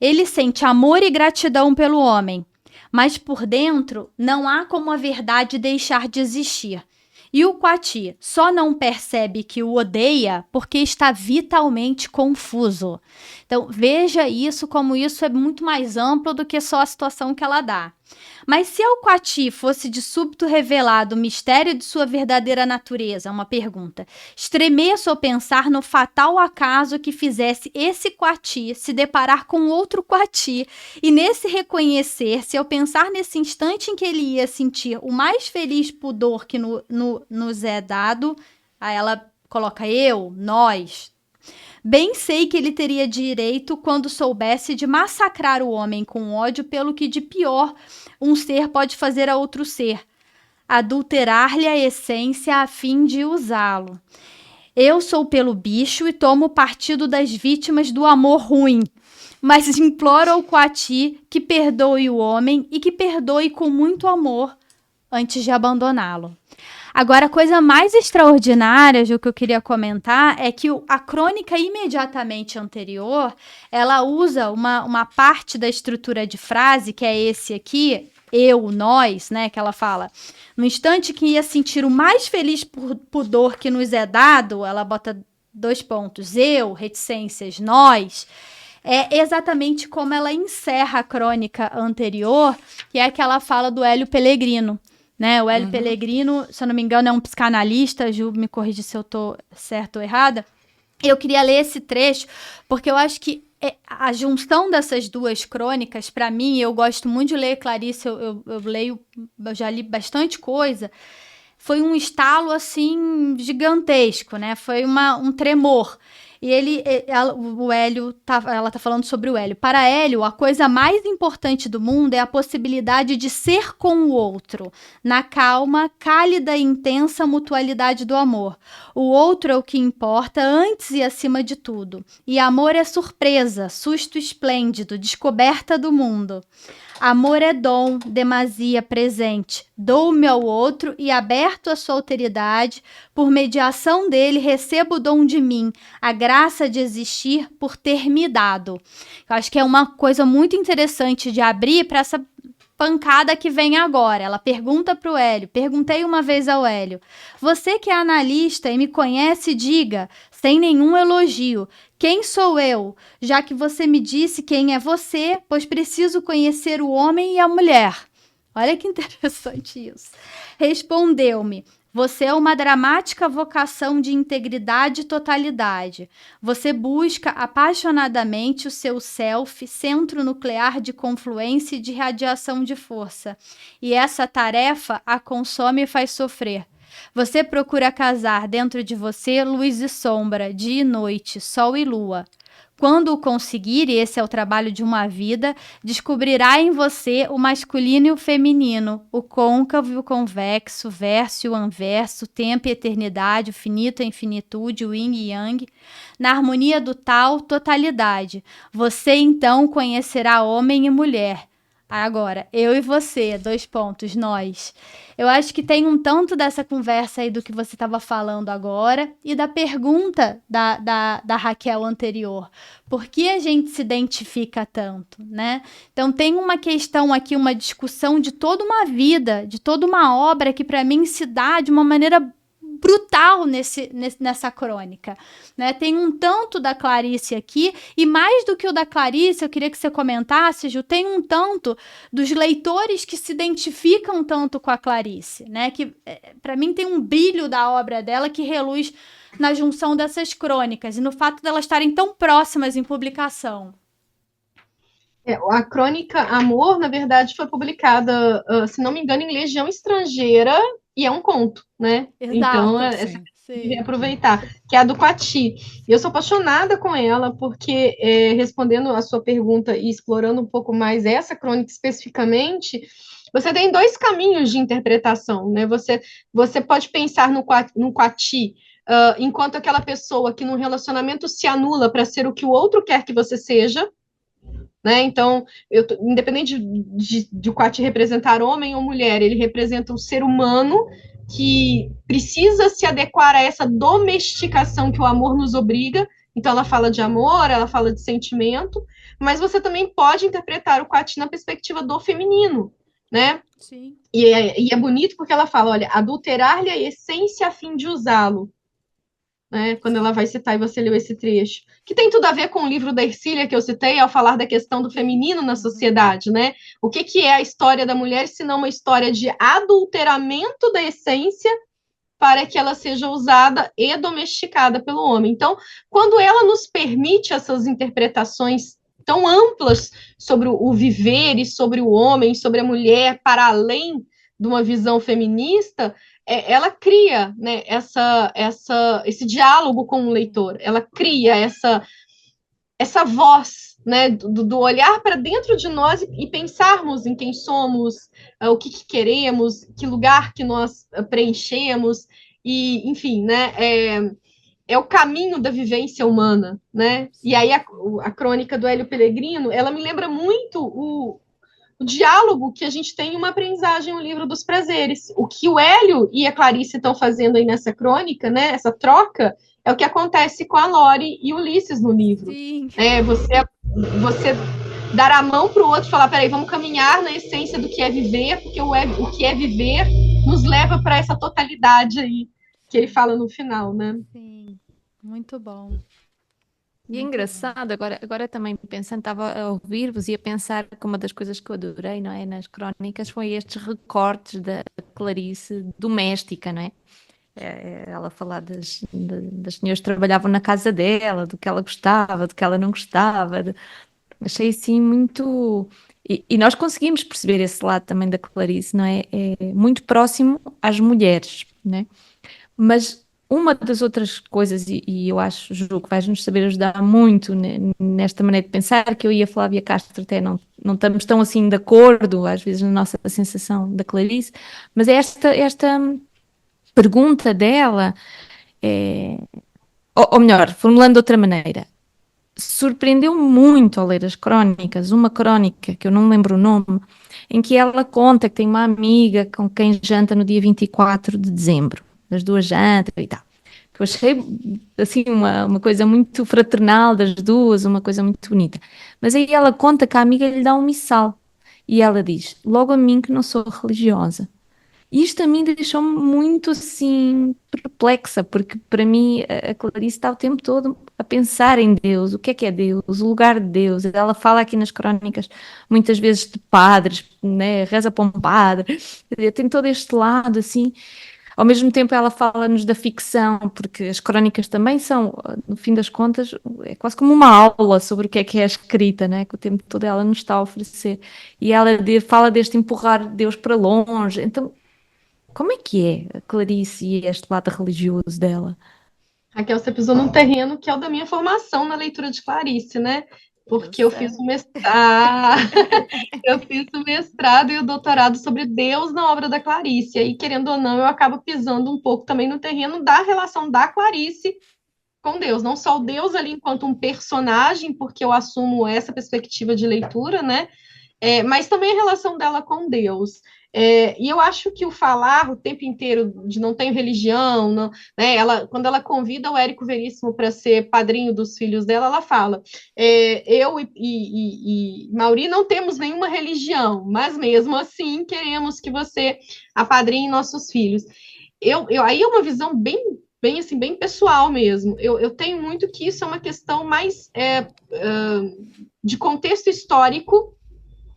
Ele sente amor e gratidão pelo homem, mas por dentro não há como a verdade deixar de existir. E o Coati só não percebe que o odeia porque está vitalmente confuso. Então, veja isso como isso é muito mais amplo do que só a situação que ela dá. Mas se ao Coati fosse de súbito revelado o mistério de sua verdadeira natureza, uma pergunta, estremeço ao pensar no fatal acaso que fizesse esse Coati se deparar com outro Coati, e nesse reconhecer-se, ao pensar nesse instante em que ele ia sentir o mais feliz pudor que nos é dado, aí ela coloca nós. Bem sei que ele teria direito, quando soubesse, de massacrar o homem com ódio pelo que de pior um ser pode fazer a outro ser, adulterar-lhe a essência a fim de usá-lo. Eu sou pelo bicho e tomo partido das vítimas do amor ruim, mas imploro ao Coati que perdoe o homem e que perdoe com muito amor antes de abandoná-lo. Agora, a coisa mais extraordinária do que eu queria comentar é que a crônica imediatamente anterior, ela usa uma parte da estrutura de frase, que é esse aqui, nós, né, que ela fala. No instante que ia sentir o mais feliz pudor que nos é dado, ela bota 2 pontos, reticências, nós. É exatamente como ela encerra a crônica anterior, que é a que ela fala do Hélio Pellegrino. Né? O Hélio Pellegrino, se eu não me engano, é um psicanalista, Ju, me corrige se eu estou certa ou errada. Eu queria ler esse trecho, porque eu acho que a junção dessas duas crônicas, para mim, eu gosto muito de ler Clarice, eu já li bastante coisa, foi um estalo, assim, gigantesco, né? Foi um tremor. E ela tá falando sobre o Hélio. Para Hélio, a coisa mais importante do mundo é a possibilidade de ser com o outro, na calma, cálida e intensa mutualidade do amor. O outro é o que importa antes e acima de tudo. E amor é surpresa, susto esplêndido, descoberta do mundo. Amor é dom, demasia, presente. Dou-me ao outro e, aberto à sua alteridade, por mediação dele, recebo o dom de mim, a graça de existir por ter me dado. Eu acho que é uma coisa muito interessante de abrir para essa pancada que vem agora. Ela pergunta para o Hélio, perguntei uma vez ao Hélio, você que é analista e me conhece, diga, sem nenhum elogio, quem sou eu, já que você me disse quem é você, pois preciso conhecer o homem e a mulher. Olha que interessante isso. Respondeu-me, Você é uma dramática vocação de integridade e totalidade. Você busca apaixonadamente o seu self, centro nuclear de confluência e de radiação de força. E essa tarefa a consome e faz sofrer. Você procura casar dentro de você luz e sombra, dia e noite, sol e lua. Quando o conseguir, e esse é o trabalho de uma vida, descobrirá em você o masculino e o feminino, o côncavo e o convexo, o verso e o anverso, o tempo e a eternidade, o finito e a infinitude, o yin e yang, na harmonia do tal, totalidade. Você, então, conhecerá homem e mulher. Agora, eu e você, 2 pontos, nós. Eu acho que tem um tanto dessa conversa aí do que você estava falando agora e da pergunta da Raquel anterior. Por que a gente se identifica tanto, né? Então, tem uma questão aqui, uma discussão de toda uma vida, de toda uma obra que, para mim, se dá de uma maneira brutal nessa crônica, né? Tem um tanto da Clarice aqui, e mais do que o da Clarice, eu queria que você comentasse, Ju, tem um tanto dos leitores que se identificam tanto com a Clarice, né? Que, para mim, tem um brilho da obra dela que reluz na junção dessas crônicas e no fato de elas estarem tão próximas em publicação. A crônica Amor, na verdade, foi publicada, se não me engano, em Legião Estrangeira, e é um conto, né? Exato. Então, essa que aproveitar, que é a do Coati. Eu sou apaixonada com ela, porque, respondendo a sua pergunta e explorando um pouco mais essa crônica especificamente, você tem 2 caminhos de interpretação, né? Você pode pensar no Coati enquanto aquela pessoa que num relacionamento se anula para ser o que o outro quer que você seja, né? Então, independente de o Coati representar homem ou mulher, ele representa um ser humano que precisa se adequar a essa domesticação que o amor nos obriga. Então, ela fala de amor, ela fala de sentimento, mas você também pode interpretar o Coati na perspectiva do feminino, né? Sim. E é bonito porque ela fala, olha, adulterar-lhe a essência a fim de usá-lo. Né, quando ela vai citar, e você leu esse trecho, que tem tudo a ver com o livro da Ercília que eu citei, ao falar da questão do feminino na sociedade, né? O que é a história da mulher, se não uma história de adulteramento da essência para que ela seja usada e domesticada pelo homem. Então, quando ela nos permite essas interpretações tão amplas sobre o viver e sobre o homem, sobre a mulher, para além de uma visão feminista, ela cria, né, esse diálogo com o leitor, ela cria essa voz, né, do olhar para dentro de nós e pensarmos em quem somos, o que queremos, que lugar que nós preenchemos, e, enfim, né, é o caminho da vivência humana, né? E aí a crônica do Hélio Pellegrino, ela me lembra muito o diálogo que a gente tem em uma aprendizagem, o livro dos prazeres. O que o Hélio e a Clarice estão fazendo aí nessa crônica, né? Essa troca, é o que acontece com a Lori e Ulisses no livro. Sim. Você dar a mão para o outro e falar, peraí, vamos caminhar na essência do que é viver, porque o que é viver nos leva para essa totalidade aí que ele fala no final, né? Sim, muito bom. E é engraçado, agora também pensando, estava a ouvir-vos e a pensar que uma das coisas que eu adorei, não é, nas crónicas foi estes recortes da Clarice doméstica, não é? Ela falar das senhoras que trabalhavam na casa dela, do que ela gostava, do que ela não gostava. Achei assim muito... E nós conseguimos perceber esse lado também da Clarice, não é? É muito próximo às mulheres, não é? Mas uma das outras coisas, e eu acho, Ju, que vais-nos saber ajudar muito nesta maneira de pensar, que eu e a Flávia Castro até não estamos tão assim de acordo, às vezes, na nossa sensação da Clarice, mas é esta pergunta dela, ou melhor, formulando de outra maneira, surpreendeu-me muito ao ler as crónicas, uma crónica, que eu não me lembro o nome, em que ela conta que tem uma amiga com quem janta no dia 24 de dezembro. As 2 jantam e tal. Que eu achei, assim, uma coisa muito fraternal das 2, uma coisa muito bonita. Mas aí ela conta que a amiga lhe dá um missal. E ela diz, logo a mim que não sou religiosa. E isto a mim deixou-me muito, assim, perplexa, porque para mim a Clarice está o tempo todo a pensar em Deus, o que é Deus, o lugar de Deus. Ela fala aqui nas crónicas, muitas vezes de padres, né? Reza para um padre. Tem todo este lado, assim... ao mesmo tempo ela fala-nos da ficção, porque as crónicas também são, no fim das contas, é quase como uma aula sobre o que é a escrita, né? Que o tempo todo ela nos está a oferecer. E ela fala deste empurrar Deus para longe. Então, como é que é a Clarice e este lado religioso dela? Raquel, você pisou num terreno que é o da minha formação na leitura de Clarice, né? Porque eu fiz o mestrado, eu fiz o mestrado e o doutorado sobre Deus na obra da Clarice. E aí, querendo ou não, eu acabo pisando um pouco também no terreno da relação da Clarice com Deus. Não só o Deus ali enquanto um personagem, porque eu assumo essa perspectiva de leitura, né? Mas também a relação dela com Deus. E eu acho que o falar o tempo inteiro de não tenho religião, não, né, quando ela convida o Érico Veríssimo para ser padrinho dos filhos dela, ela fala: eu e Mauri não temos nenhuma religião, mas mesmo assim queremos que você apadrinhe nossos filhos. Aí é uma visão bem assim, bem pessoal mesmo. Eu tenho muito que isso é uma questão mais de contexto histórico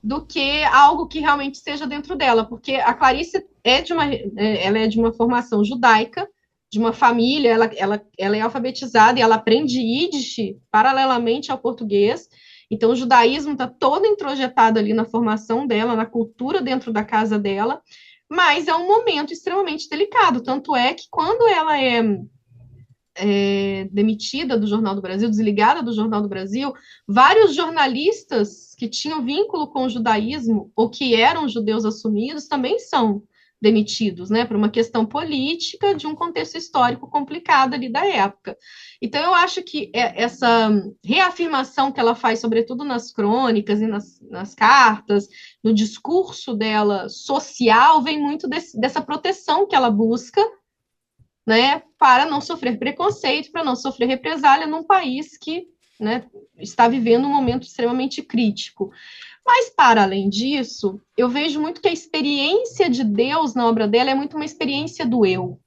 do que algo que realmente esteja dentro dela, porque a Clarice ela é de uma formação judaica, de uma família, ela é alfabetizada e ela aprende Yiddish paralelamente ao português, então o judaísmo está todo introjetado ali na formação dela, na cultura dentro da casa dela, mas é um momento extremamente delicado, tanto é que quando ela é demitida do Jornal do Brasil, desligada do Jornal do Brasil, vários jornalistas que tinham vínculo com o judaísmo ou que eram judeus assumidos também são demitidos, né, por uma questão política de um contexto histórico complicado ali da época. Então, eu acho que essa reafirmação que ela faz, sobretudo nas crônicas e nas cartas, no discurso dela social, vem muito dessa proteção que ela busca, né, para não sofrer preconceito, para não sofrer represália num país que, né, está vivendo um momento extremamente crítico. Mas, para além disso, eu vejo muito que a experiência de Deus na obra dela é muito uma experiência do eu.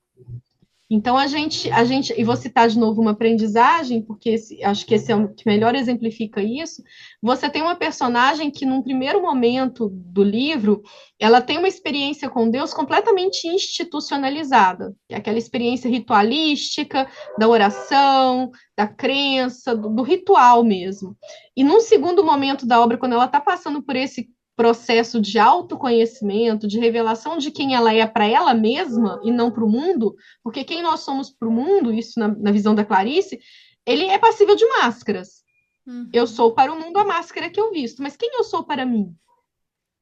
Então, e vou citar de novo uma aprendizagem, porque acho que esse é o que melhor exemplifica isso. Você tem uma personagem que, num primeiro momento do livro, ela tem uma experiência com Deus completamente institucionalizada, que é aquela experiência ritualística, da oração, da crença, do ritual mesmo. E num segundo momento da obra, quando ela está passando por esse processo de autoconhecimento, de revelação de quem ela é para ela mesma e não para o mundo, porque quem nós somos para o mundo, isso na visão da Clarice, ele é passível de máscaras. Uhum. Eu sou para o mundo a máscara que eu visto, mas quem eu sou para mim?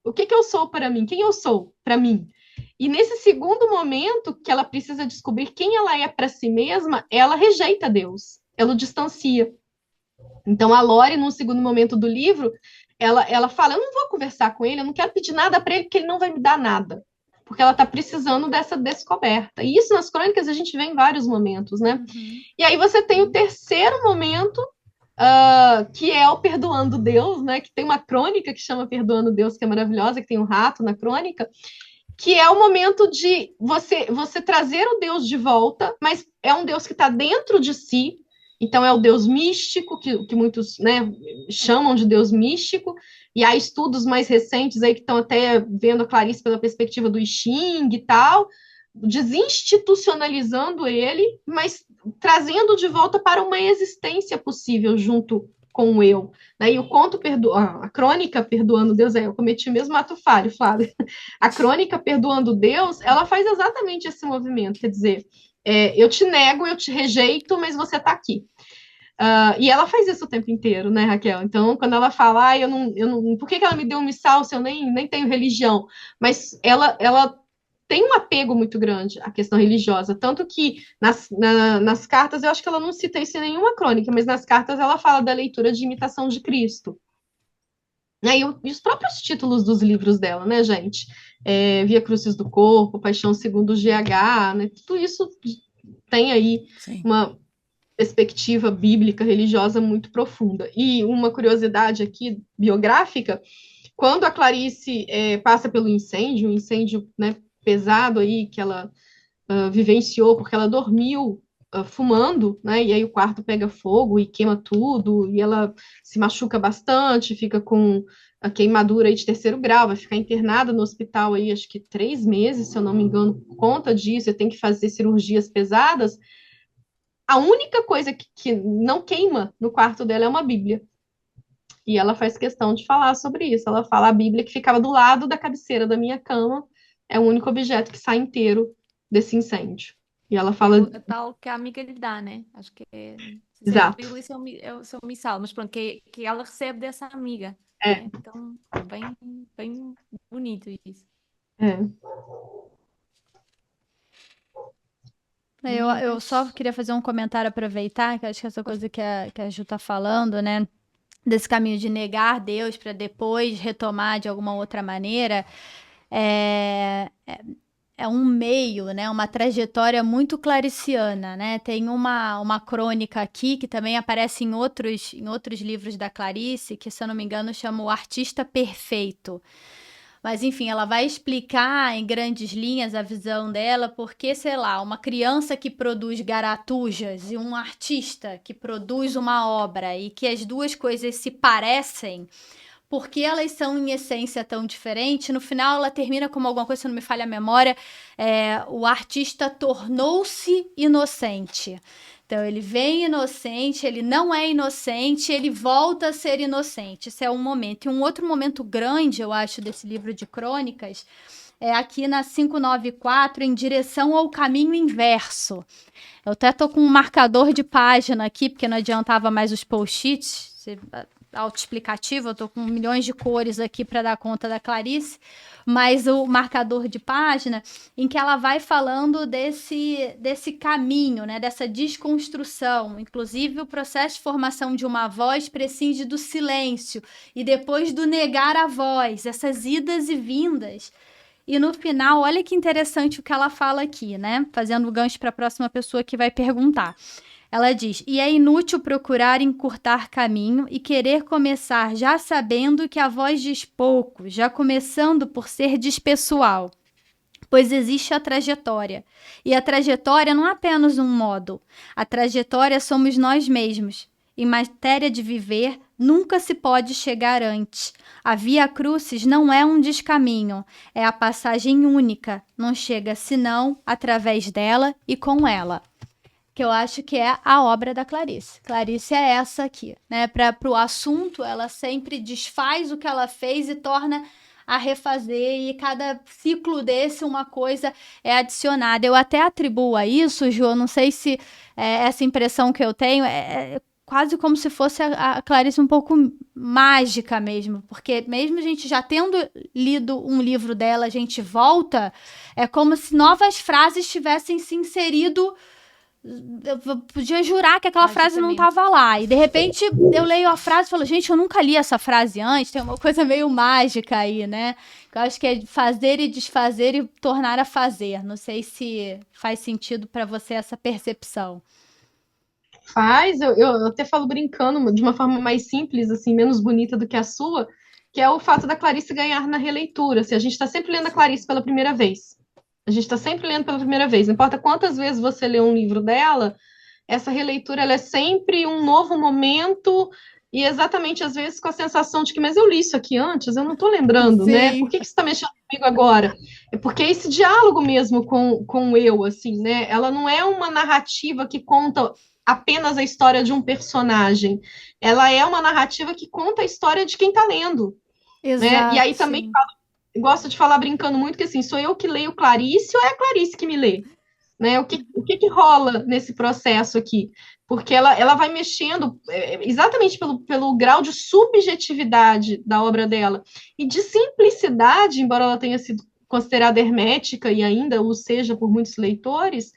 O que eu sou para mim? Quem eu sou para mim? E nesse segundo momento que ela precisa descobrir quem ela é para si mesma, ela rejeita Deus, ela o distancia. Então a Lore, num segundo momento do livro, ela fala, eu não vou conversar com ele, eu não quero pedir nada para ele, porque ele não vai me dar nada. Porque ela está precisando dessa descoberta. E isso nas crônicas a gente vê em vários momentos, né? Uhum. E aí você tem o terceiro momento, que é o Perdoando Deus, né? Que tem uma crônica que chama Perdoando Deus, que é maravilhosa, que tem um rato na crônica, que é o momento de você trazer o Deus de volta, mas é um Deus que está dentro de si. Então, é o Deus místico, que muitos, né, chamam de Deus místico, e há estudos mais recentes aí que estão até vendo a Clarice pela perspectiva do I Ching e tal, desinstitucionalizando ele, mas trazendo de volta para uma existência possível junto com o eu. Né? E o conto, a crônica Perdoando Deus, eu cometi o mesmo ato falho, Flávia. A crônica Perdoando Deus, ela faz exatamente esse movimento, quer dizer, eu te nego, eu te rejeito, mas você está aqui. E ela faz isso o tempo inteiro, né, Raquel? Então, quando ela fala, eu não, por que ela me deu um missal se eu nem tenho religião? Mas ela tem um apego muito grande à questão religiosa, tanto que nas cartas, eu acho que ela não cita isso em nenhuma crônica, mas nas cartas ela fala da leitura de Imitação de Cristo. E os próprios títulos dos livros dela, né, gente? Via Crucis do Corpo, Paixão segundo o GH, né? Tudo isso tem aí Sim. uma perspectiva bíblica, religiosa muito profunda. E uma curiosidade aqui, biográfica, quando a Clarice passa pelo incêndio, um incêndio, né, pesado aí, que ela vivenciou, porque ela dormiu fumando, né, e aí o quarto pega fogo e queima tudo, e ela se machuca bastante, fica com a queimadura aí de 3º grau, vai ficar internada no hospital aí, acho que 3 meses, se eu não me engano, por conta disso, tem que fazer cirurgias pesadas. A única coisa que não queima no quarto dela é uma Bíblia. E ela faz questão de falar sobre isso. Ela fala a Bíblia que ficava do lado da cabeceira da minha cama é o único objeto que sai inteiro desse incêndio. E ela É fala, o tal que a amiga lhe dá, né? Acho que é. Não sei se é a exato, Bíblia, se é o missal, mas pronto, que ela recebe dessa amiga, é, né? Então, é bem, bem bonito isso. é. Eu só Meninas, queria fazer um comentário, aproveitar, que eu acho que essa coisa que a Ju tá falando, né? Desse caminho de negar Deus para depois retomar de alguma outra maneira, é, é um meio, né? Uma trajetória muito clariciana, né? Tem uma crônica aqui que também aparece em outros livros da Clarice, que, se eu não me engano, chama O Artista Perfeito. Mas, enfim, ela vai explicar em grandes linhas a visão dela, porque, sei lá, uma criança que produz garatujas e um artista que produz uma obra e que as duas coisas se parecem, porque elas são em essência tão diferentes, no final ela termina como alguma coisa, se não me falha a memória, o artista tornou-se inocente. Então ele vem inocente, ele não é inocente, ele volta a ser inocente. Esse é um momento. E um outro momento grande, eu acho, desse livro de crônicas, é aqui na 594, em direção ao caminho inverso. Eu até tô com um marcador de página aqui, porque não adiantava mais os post-its, autoexplicativo, eu tô com milhões de cores aqui para dar conta da Clarice, mas o marcador de página em que ela vai falando desse caminho, né, dessa desconstrução. Inclusive, o processo de formação de uma voz prescinde do silêncio e depois do negar a voz, essas idas e vindas. E no final, olha que interessante o que ela fala aqui, né? Fazendo o gancho para a próxima pessoa que vai perguntar. Ela diz: e é inútil procurar encurtar caminho e querer começar já sabendo que a voz diz pouco, já começando por ser despessoal. Pois existe a trajetória. E a trajetória não é apenas um modo. A trajetória somos nós mesmos. Em matéria de viver, nunca se pode chegar antes. A Via Crucis não é um descaminho, é a passagem única. Não chega senão através dela e com ela. Que eu acho que é a obra da Clarice. Clarice é essa aqui, né? Para o assunto, ela sempre desfaz o que ela fez e torna a refazer, e cada ciclo desse uma coisa é adicionada. Eu até atribuo a isso, Ju, não sei se essa impressão que eu tenho é quase como se fosse a Clarice um pouco mágica mesmo, porque mesmo a gente já tendo lido um livro dela, a gente volta, é como se novas frases tivessem se inserido. Eu podia jurar que aquela frase não estava lá. E de repente eu leio a frase e falo, gente, eu nunca li essa frase antes. Tem uma coisa meio mágica aí, né? Eu acho que é fazer e desfazer e tornar a fazer. Não sei se faz sentido para você essa percepção. Faz, eu até falo brincando de uma forma mais simples, assim, menos bonita do que a sua, que é o fato da Clarice ganhar na releitura. Assim, a gente está sempre lendo a Clarice pela primeira vez. A gente está sempre lendo pela primeira vez. Não importa quantas vezes você lê um livro dela, essa releitura ela é sempre um novo momento e exatamente às vezes com a sensação de que, mas eu li isso aqui antes, eu não estou lembrando, né? Por Sim. que que você está mexendo comigo agora? É porque é esse diálogo mesmo com o eu, assim, né? Ela não é uma narrativa que conta apenas a história de um personagem. Ela é uma narrativa que conta a história de quem está lendo, né? E Exato, aí também sim. gosto de falar brincando muito que assim, sou eu que leio Clarice ou é a Clarice que me lê? Né? O que rola nesse processo aqui? Porque ela vai mexendo exatamente pelo grau de subjetividade da obra dela e de simplicidade, embora ela tenha sido considerada hermética e ainda o seja por muitos leitores,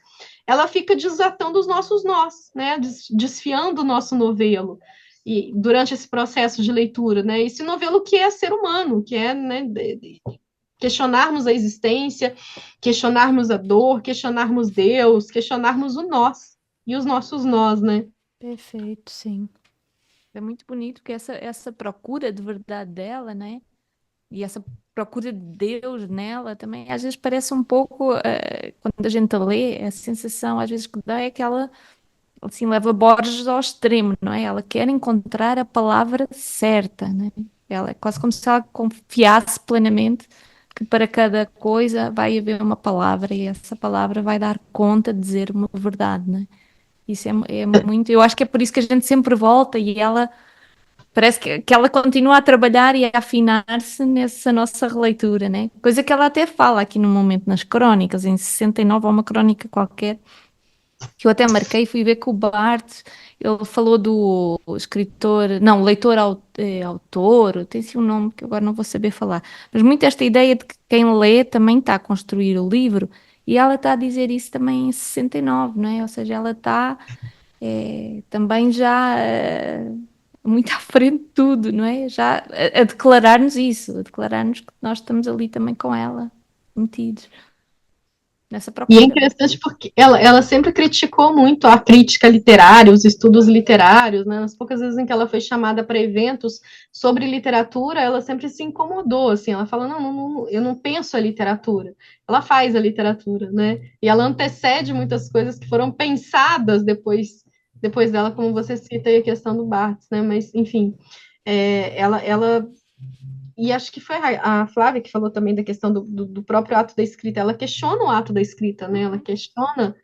ela fica desatando os nossos nós, né? Desfiando o nosso novelo. E durante esse processo de leitura, né? Esse novelo que é ser humano, que é, né, questionarmos a existência, questionarmos a dor, questionarmos Deus, questionarmos o nós e os nossos nós, né? Perfeito, sim. é muito bonito que essa procura de verdade dela, né? E essa procura de Deus nela também, às vezes parece um pouco, quando a gente lê, a sensação às vezes que dá é que ela, assim, leva Borges ao extremo, não é? Ela quer encontrar a palavra certa, né? Ela é quase como se ela confiasse plenamente que para cada coisa vai haver uma palavra e essa palavra vai dar conta de dizer uma verdade, né? Isso é muito. Eu acho que é por isso que a gente sempre volta e ela parece que ela continua a trabalhar e a afinar-se nessa nossa releitura, né? Coisa que ela até fala aqui no momento nas crónicas, em 69 há uma crónica qualquer que eu até marquei e fui ver que o Barthes, ele falou do escritor, não, leitor autor, tem sim um nome que eu agora não vou saber falar, mas muito esta ideia de que quem lê também está a construir o livro, e ela está a dizer isso também em 69, não é? Ou seja, ela está também já muito à frente de tudo, não é? Já a declarar-nos isso, a declarar-nos que nós estamos ali também com ela, metidos nessa E é procura. interessante porque ela sempre criticou muito a crítica literária, os estudos literários, né? Nas poucas vezes em que ela foi chamada para eventos sobre literatura, ela sempre se incomodou, assim, ela fala, não, eu não penso a literatura, ela faz a literatura, né? E ela antecede muitas coisas que foram pensadas depois dela, como você cita aí a questão do Barthes, né? Mas, enfim, ela e acho que foi a Flávia que falou também da questão do próprio ato da escrita. Ela questiona o ato da escrita, né? Ela questiona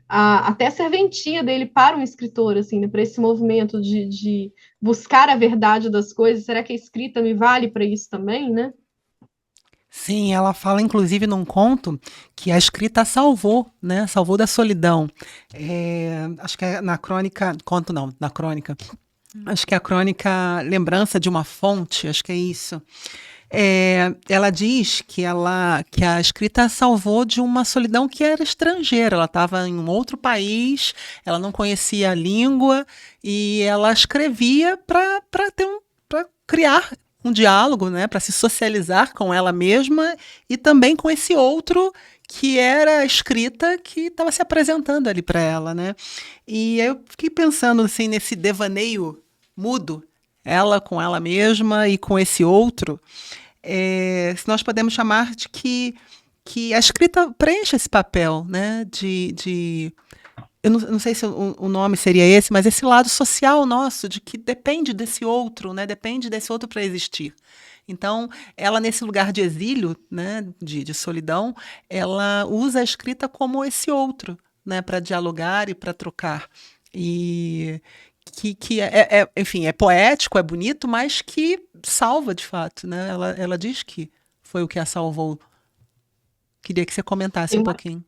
até a serventia dele para um escritor, assim, né? Para esse movimento de buscar a verdade das coisas. Será que a escrita me vale para isso também, né? Sim, ela fala inclusive num conto que a escrita salvou, né? Salvou da solidão. Acho que é na crônica, conto não, na crônica. Acho que é a crônica Lembrança de uma Fonte, acho que é isso. Ela diz que a escrita salvou de uma solidão que era estrangeira. Ela estava em um outro país, ela não conhecia a língua e ela escrevia para criar um diálogo, né, para se socializar com ela mesma e também com esse outro que era a escrita que estava se apresentando ali para ela, né? E aí eu fiquei pensando assim nesse devaneio mudo, ela com ela mesma e com esse outro, se nós podemos chamar de que a escrita preenche esse papel, né? Eu não sei se o nome seria esse, mas esse lado social nosso, de que depende desse outro, né? Depende desse outro para existir. Então, ela, nesse lugar de exílio, né? De solidão, ela usa a escrita como esse outro, né? Para dialogar e para trocar. E que enfim, é poético, é bonito, mas que salva de fato, né? Ela diz que foi o que a salvou. Queria que você comentasse Tem um uma, pouquinho.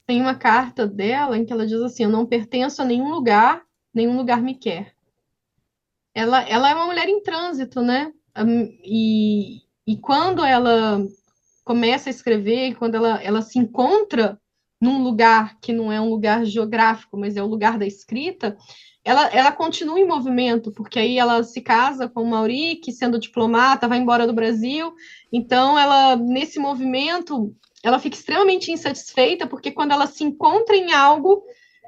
tem uma carta dela em que ela diz assim: eu não pertenço a nenhum lugar me quer. Ela é uma mulher em trânsito, né? E quando ela começa a escrever, quando ela se encontra num lugar que não é um lugar geográfico, mas é o lugar da escrita, ela continua em movimento, porque aí ela se casa com o Mauri, que sendo diplomata, vai embora do Brasil. Então, ela, nesse movimento, ela fica extremamente insatisfeita, porque quando ela se encontra em algo,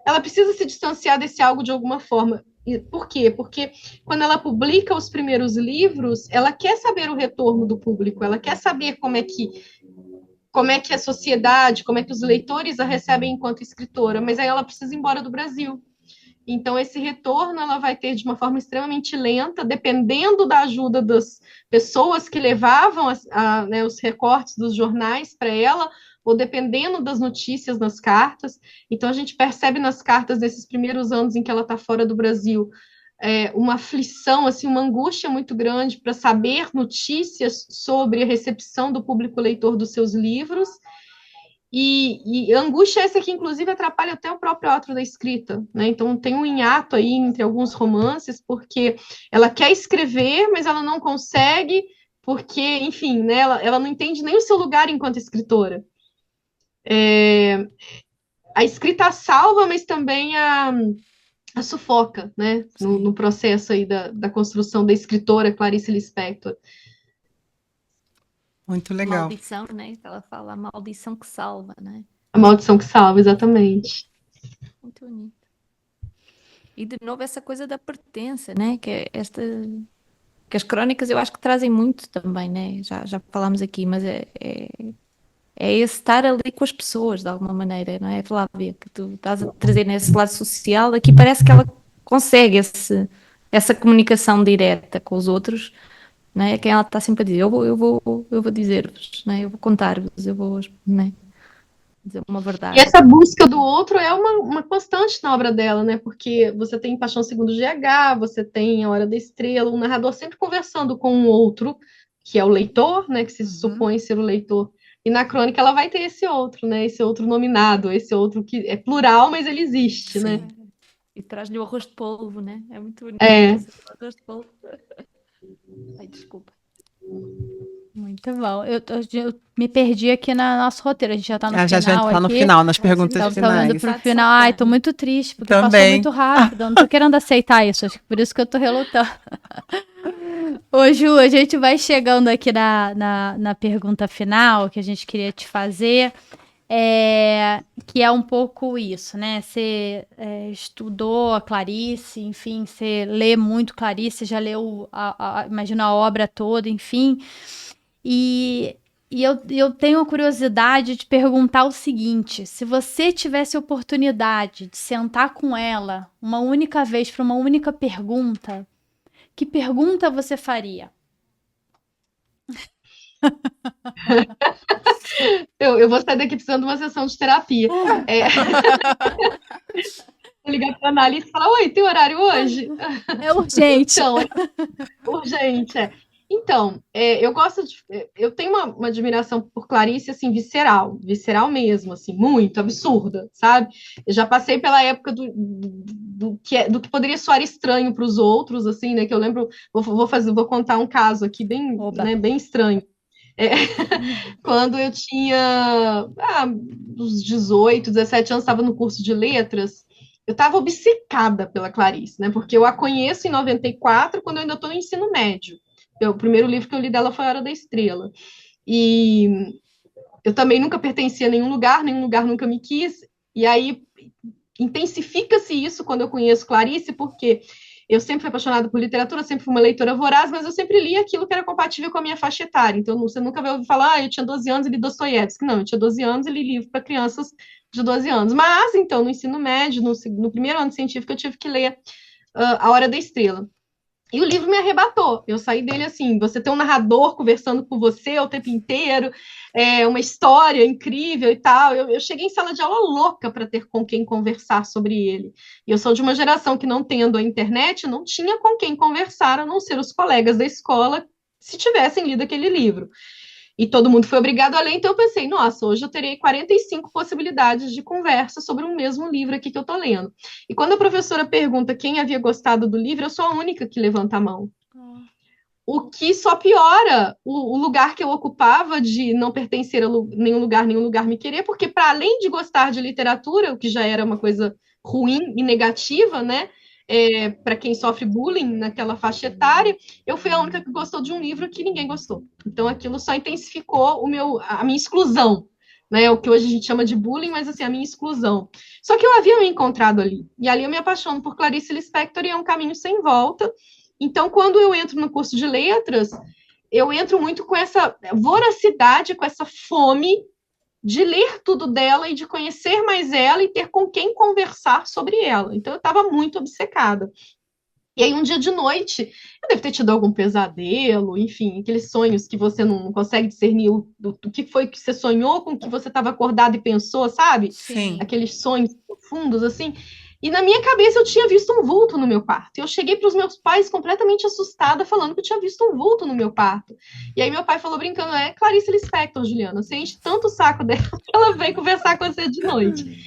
ela precisa se distanciar desse algo de alguma forma. Por quê? Porque quando ela publica os primeiros livros, ela quer saber o retorno do público, ela quer saber como é que a sociedade, como é que os leitores a recebem enquanto escritora, mas aí ela precisa ir embora do Brasil. Então, esse retorno ela vai ter de uma forma extremamente lenta, dependendo da ajuda das pessoas que levavam né, os recortes dos jornais para ela, ou dependendo das notícias nas cartas. Então, a gente percebe nas cartas desses primeiros anos em que ela está fora do Brasil, uma aflição, assim, uma angústia muito grande para saber notícias sobre a recepção do público leitor dos seus livros. E angústia essa que, inclusive, atrapalha até o próprio ato da escrita, né? Então, tem um hiato aí entre alguns romances, porque ela quer escrever, mas ela não consegue, porque, enfim, né, ela não entende nem o seu lugar enquanto escritora. A escrita salva, mas também a sufoca, né? No processo aí da construção da escritora Clarice Lispector. Muito legal. Maldição, né? Ela fala a maldição que salva, né? A maldição que salva, exatamente. Muito bonito. E de novo essa coisa da pertença, né? Que as crónicas eu acho que trazem muito também, né? Já falámos aqui, mas é esse estar ali com as pessoas de alguma maneira, não é, Flávia? Que tu estás a trazer nesse lado social, aqui parece que ela consegue essa comunicação direta com os outros, né? É quem ela está sempre a dizer, eu vou dizer-vos, né? Eu vou contar-vos, eu vou, né? Dizer uma E verdade. essa busca do outro é uma constante na obra dela, né? Porque você tem Paixão Segundo GH, você tem A Hora da Estrela, o narrador sempre conversando com um outro, que é o leitor, né? Que se supõe ser o leitor. E na crônica ela vai ter esse outro, né? Esse outro nominado, esse outro que é plural, mas ele existe, né? Sim. E traz-lhe o arroz de polvo, né? É muito bonito. É. Esse arroz de polvo. Ai, desculpa. Muito bom. Eu me perdi aqui no nosso roteiro. A gente já tá no Já final tá no aqui. final, nas perguntas Então, estamos indo finais. pro final. Ai, tô muito triste, porque passou Também. muito rápido. Eu não tô querendo aceitar isso. Acho que por isso que eu tô relutando. Ô, Ju, a gente vai chegando aqui na pergunta final que a gente queria te fazer. Que é um pouco isso, né? Você estudou a Clarice, enfim, você lê muito Clarice, já leu, imagino, a obra toda, enfim. E eu tenho a curiosidade de perguntar o seguinte: se você tivesse a oportunidade de sentar com ela uma única vez para uma única pergunta, que pergunta você faria? Eu vou sair daqui precisando de uma sessão de terapia. Vou ligar para a Annalise e falar: oi, tem horário hoje? É urgente. Então, urgente, Então, eu tenho uma admiração por Clarice, assim, visceral mesmo, assim, muito absurda, sabe? Eu já passei pela época do que poderia soar estranho para os outros, assim, né? Que eu lembro, vou contar um caso aqui bem estranho. Quando eu tinha uns 18, 17 anos, estava no curso de letras, eu estava obcecada pela Clarice, né? Porque eu a conheço em 94, quando eu ainda estou no ensino médio. O primeiro livro que eu li dela foi A Hora da Estrela. E eu também nunca pertencia a nenhum lugar nunca me quis. E aí intensifica-se isso quando eu conheço Clarice, porque eu sempre fui apaixonada por literatura, sempre fui uma leitora voraz, mas eu sempre li aquilo que era compatível com a minha faixa etária. Então, você nunca vai ouvir falar, eu tinha 12 anos e li Dostoiévski. Não, eu tinha 12 anos e li livro para crianças de 12 anos. Mas, então, no ensino médio, no primeiro ano científico, eu tive que ler A Hora da Estrela. E o livro me arrebatou. Eu saí dele assim, você tem um narrador conversando com você o tempo inteiro, uma história incrível e tal. Eu cheguei em sala de aula louca para ter com quem conversar sobre ele. E eu sou de uma geração que, não tendo a internet, não tinha com quem conversar, a não ser os colegas da escola, se tivessem lido aquele livro. E todo mundo foi obrigado a ler, então eu pensei, nossa, hoje eu terei 45 possibilidades de conversa sobre um mesmo livro aqui que eu estou lendo. E quando a professora pergunta quem havia gostado do livro, eu sou a única que levanta a mão. O que só piora o lugar que eu ocupava de não pertencer a nenhum lugar me querer, porque para além de gostar de literatura, o que já era uma coisa ruim e negativa, né? Para quem sofre bullying naquela faixa etária, eu fui a única que gostou de um livro que ninguém gostou. Então, aquilo só intensificou a minha exclusão, né? O que hoje a gente chama de bullying, mas assim, a minha exclusão. Só que eu havia me encontrado ali, e ali eu me apaixono por Clarice Lispector e é um caminho sem volta. Então, quando eu entro no curso de letras, eu entro muito com essa voracidade, com essa fome de ler tudo dela e de conhecer mais ela e ter com quem conversar sobre ela. Então, eu estava muito obcecada. E aí, um dia de noite, eu devo ter tido algum pesadelo, enfim, aqueles sonhos que você não consegue discernir do que foi que você sonhou com o que você estava acordado e pensou, sabe? Sim. Aqueles sonhos profundos, assim. E na minha cabeça eu tinha visto um vulto no meu quarto. Eu cheguei para os meus pais completamente assustada, falando que eu tinha visto um vulto no meu quarto. E aí meu pai falou brincando, Clarice Lispector, Juliana, você enche tanto o saco dela que ela veio conversar com você de noite.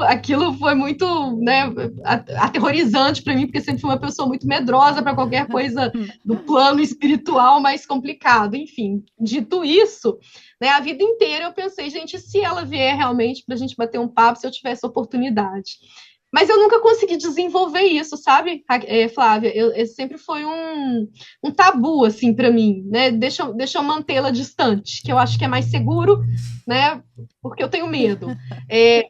Aquilo foi muito, né, aterrorizante para mim, porque sempre fui uma pessoa muito medrosa para qualquer coisa do plano espiritual mais complicado. Enfim, dito isso, né, a vida inteira eu pensei, gente, se ela vier realmente para a gente bater um papo, se eu tivesse oportunidade. Mas eu nunca consegui desenvolver isso, sabe, Flávia? Sempre foi um tabu, assim, para mim, né? Deixa eu mantê-la distante, que eu acho que é mais seguro, né? Porque eu tenho medo.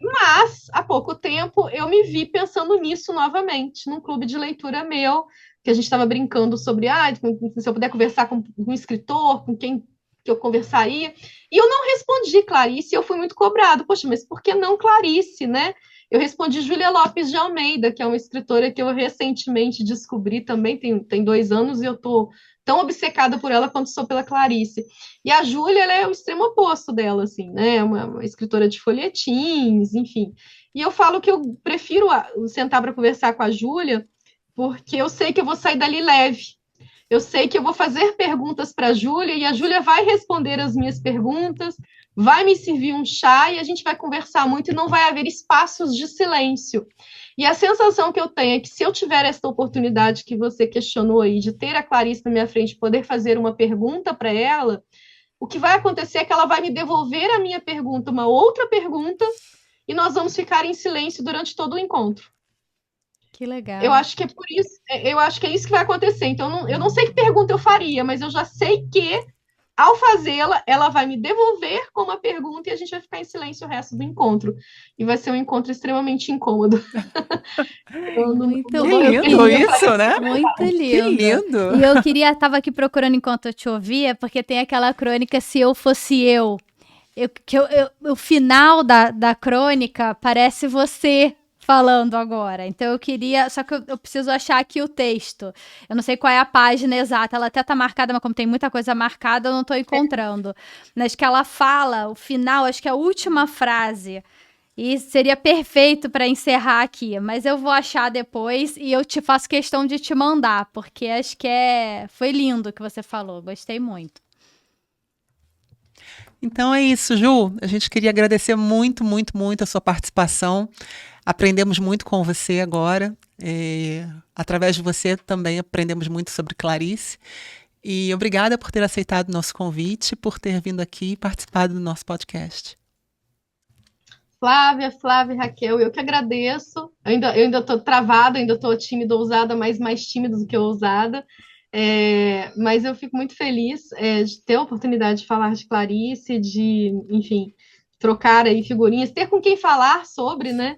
Mas, há pouco tempo, eu me vi pensando nisso novamente, num clube de leitura meu, que a gente estava brincando sobre, se eu puder conversar com um escritor, com quem que eu conversaria. E eu não respondi Clarice, eu fui muito cobrada. Poxa, mas por que não Clarice, né? eu respondi Júlia Lopes de Almeida, que é uma escritora que eu recentemente descobri também, tem 2 anos, e eu tô tão obcecada por ela quanto sou pela Clarice. E a Júlia, ela é o extremo oposto dela, assim, né? Uma escritora de folhetins, enfim. E eu falo que eu prefiro sentar para conversar com a Júlia, porque eu sei que eu vou sair dali leve. Eu sei que eu vou fazer perguntas para a Júlia e a Júlia vai responder as minhas perguntas, vai me servir um chá e a gente vai conversar muito e não vai haver espaços de silêncio. E a sensação que eu tenho é que se eu tiver esta oportunidade que você questionou aí, de ter a Clarice na minha frente, poder fazer uma pergunta para ela, o que vai acontecer é que ela vai me devolver a minha pergunta, uma outra pergunta, e nós vamos ficar em silêncio durante todo o encontro. Que legal. Eu acho que é por isso, eu acho que é isso que vai acontecer. Então, eu não sei que pergunta eu faria, mas eu já sei que, ao fazê-la, ela vai me devolver com uma pergunta e a gente vai ficar em silêncio o resto do encontro. E vai ser um encontro extremamente incômodo. Muito lindo isso, né? Muito lindo. Que lindo. E eu estava aqui procurando enquanto eu te ouvia, porque tem aquela crônica Se Eu Fosse Eu. O final da crônica parece você falando agora. Então eu queria... Só que eu preciso achar aqui o texto. Eu não sei qual é a página exata. Ela até tá marcada, mas como tem muita coisa marcada, eu não tô encontrando. Mas que ela fala, o final, acho que é a última frase. E seria perfeito para encerrar aqui. Mas eu vou achar depois e eu te faço questão de te mandar. Porque acho que foi lindo o que você falou. Gostei muito. Então é isso, Ju. A gente queria agradecer muito, muito, muito a sua participação. Aprendemos muito com você agora. Através de você também aprendemos muito sobre Clarice. E obrigada por ter aceitado o nosso convite, por ter vindo aqui e participado do nosso podcast. Flávia, Raquel, eu que agradeço. Eu ainda estou travada, ainda estou tímida, ousada, mas mais tímida do que ousada. Mas eu fico muito feliz de ter a oportunidade de falar de Clarice, de, enfim, trocar aí figurinhas, ter com quem falar sobre, né?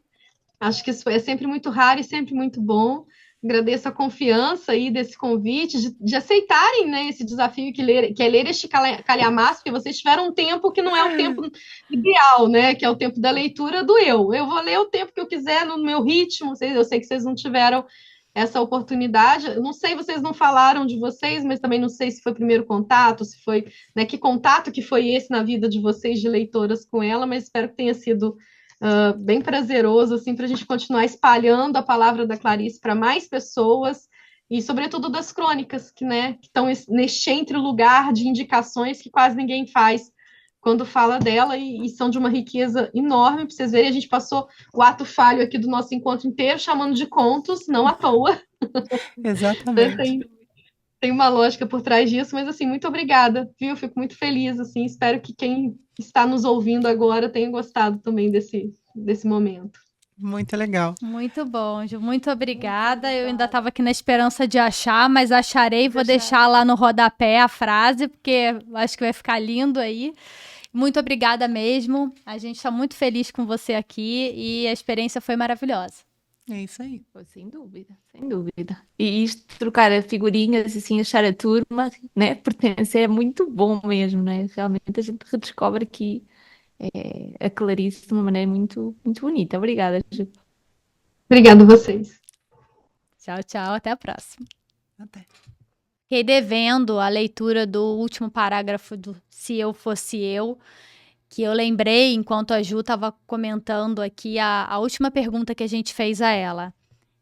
Acho que isso é sempre muito raro e sempre muito bom. Agradeço a confiança aí desse convite, de aceitarem, né, esse desafio que é ler este calhamaço, porque vocês tiveram um tempo que não é o tempo ideal, né, que é o tempo da leitura do eu. Eu vou ler o tempo que eu quiser, no meu ritmo. Eu sei que vocês não tiveram essa oportunidade. Eu não sei, vocês não falaram de vocês, mas também não sei se foi o primeiro contato, se foi, né, que contato que foi esse na vida de vocês, de leitoras com ela, mas espero que tenha sido bem prazeroso, assim, para a gente continuar espalhando a palavra da Clarice para mais pessoas e, sobretudo, das crônicas, que estão neste entre lugar de indicações que quase ninguém faz quando fala dela e são de uma riqueza enorme. Para vocês verem, a gente passou o ato falho aqui do nosso encontro inteiro chamando de contos, não à toa. Exatamente. Tem uma lógica por trás disso, mas, assim, muito obrigada, viu? Fico muito feliz, assim, espero que quem está nos ouvindo agora tenha gostado também desse momento. Muito legal. Muito bom, Ju. Muito obrigada. Eu ainda estava aqui na esperança de achar, mas acharei. Vou deixar lá no rodapé a frase, porque acho que vai ficar lindo aí. Muito obrigada mesmo. A gente está muito feliz com você aqui e a experiência foi maravilhosa. É isso aí. Sem dúvida, sem dúvida. E isto, trocar figurinhas, assim, achar a turma, né, pertencer é muito bom mesmo, né? Realmente a gente redescobre aqui a Clarice de uma maneira muito, muito bonita. Obrigada, Ju. Obrigada a vocês. Tchau, tchau. Até a próxima. Até. Fiquei devendo a leitura do último parágrafo do Se Eu Fosse Eu, que eu lembrei enquanto a Ju estava comentando aqui a última pergunta que a gente fez a ela.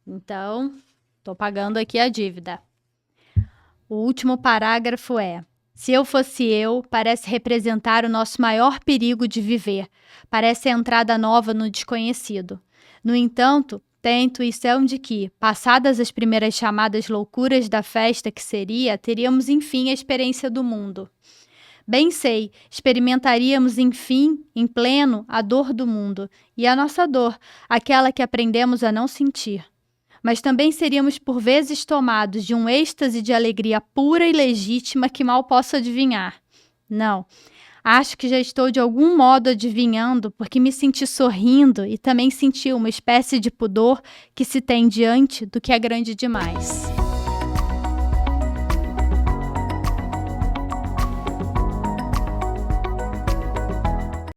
Então, estou pagando aqui a dívida. O último parágrafo é: Se eu fosse eu, parece representar o nosso maior perigo de viver. Parece a entrada nova no desconhecido. No entanto, tem a intuição de que, passadas as primeiras chamadas loucuras da festa que seria, teríamos enfim a experiência do mundo. Bem sei, experimentaríamos, enfim, em pleno, a dor do mundo, e a nossa dor, aquela que aprendemos a não sentir. Mas também seríamos por vezes tomados de um êxtase de alegria pura e legítima que mal posso adivinhar. Não, acho que já estou de algum modo adivinhando, porque me senti sorrindo e também senti uma espécie de pudor que se tem diante do que é grande demais.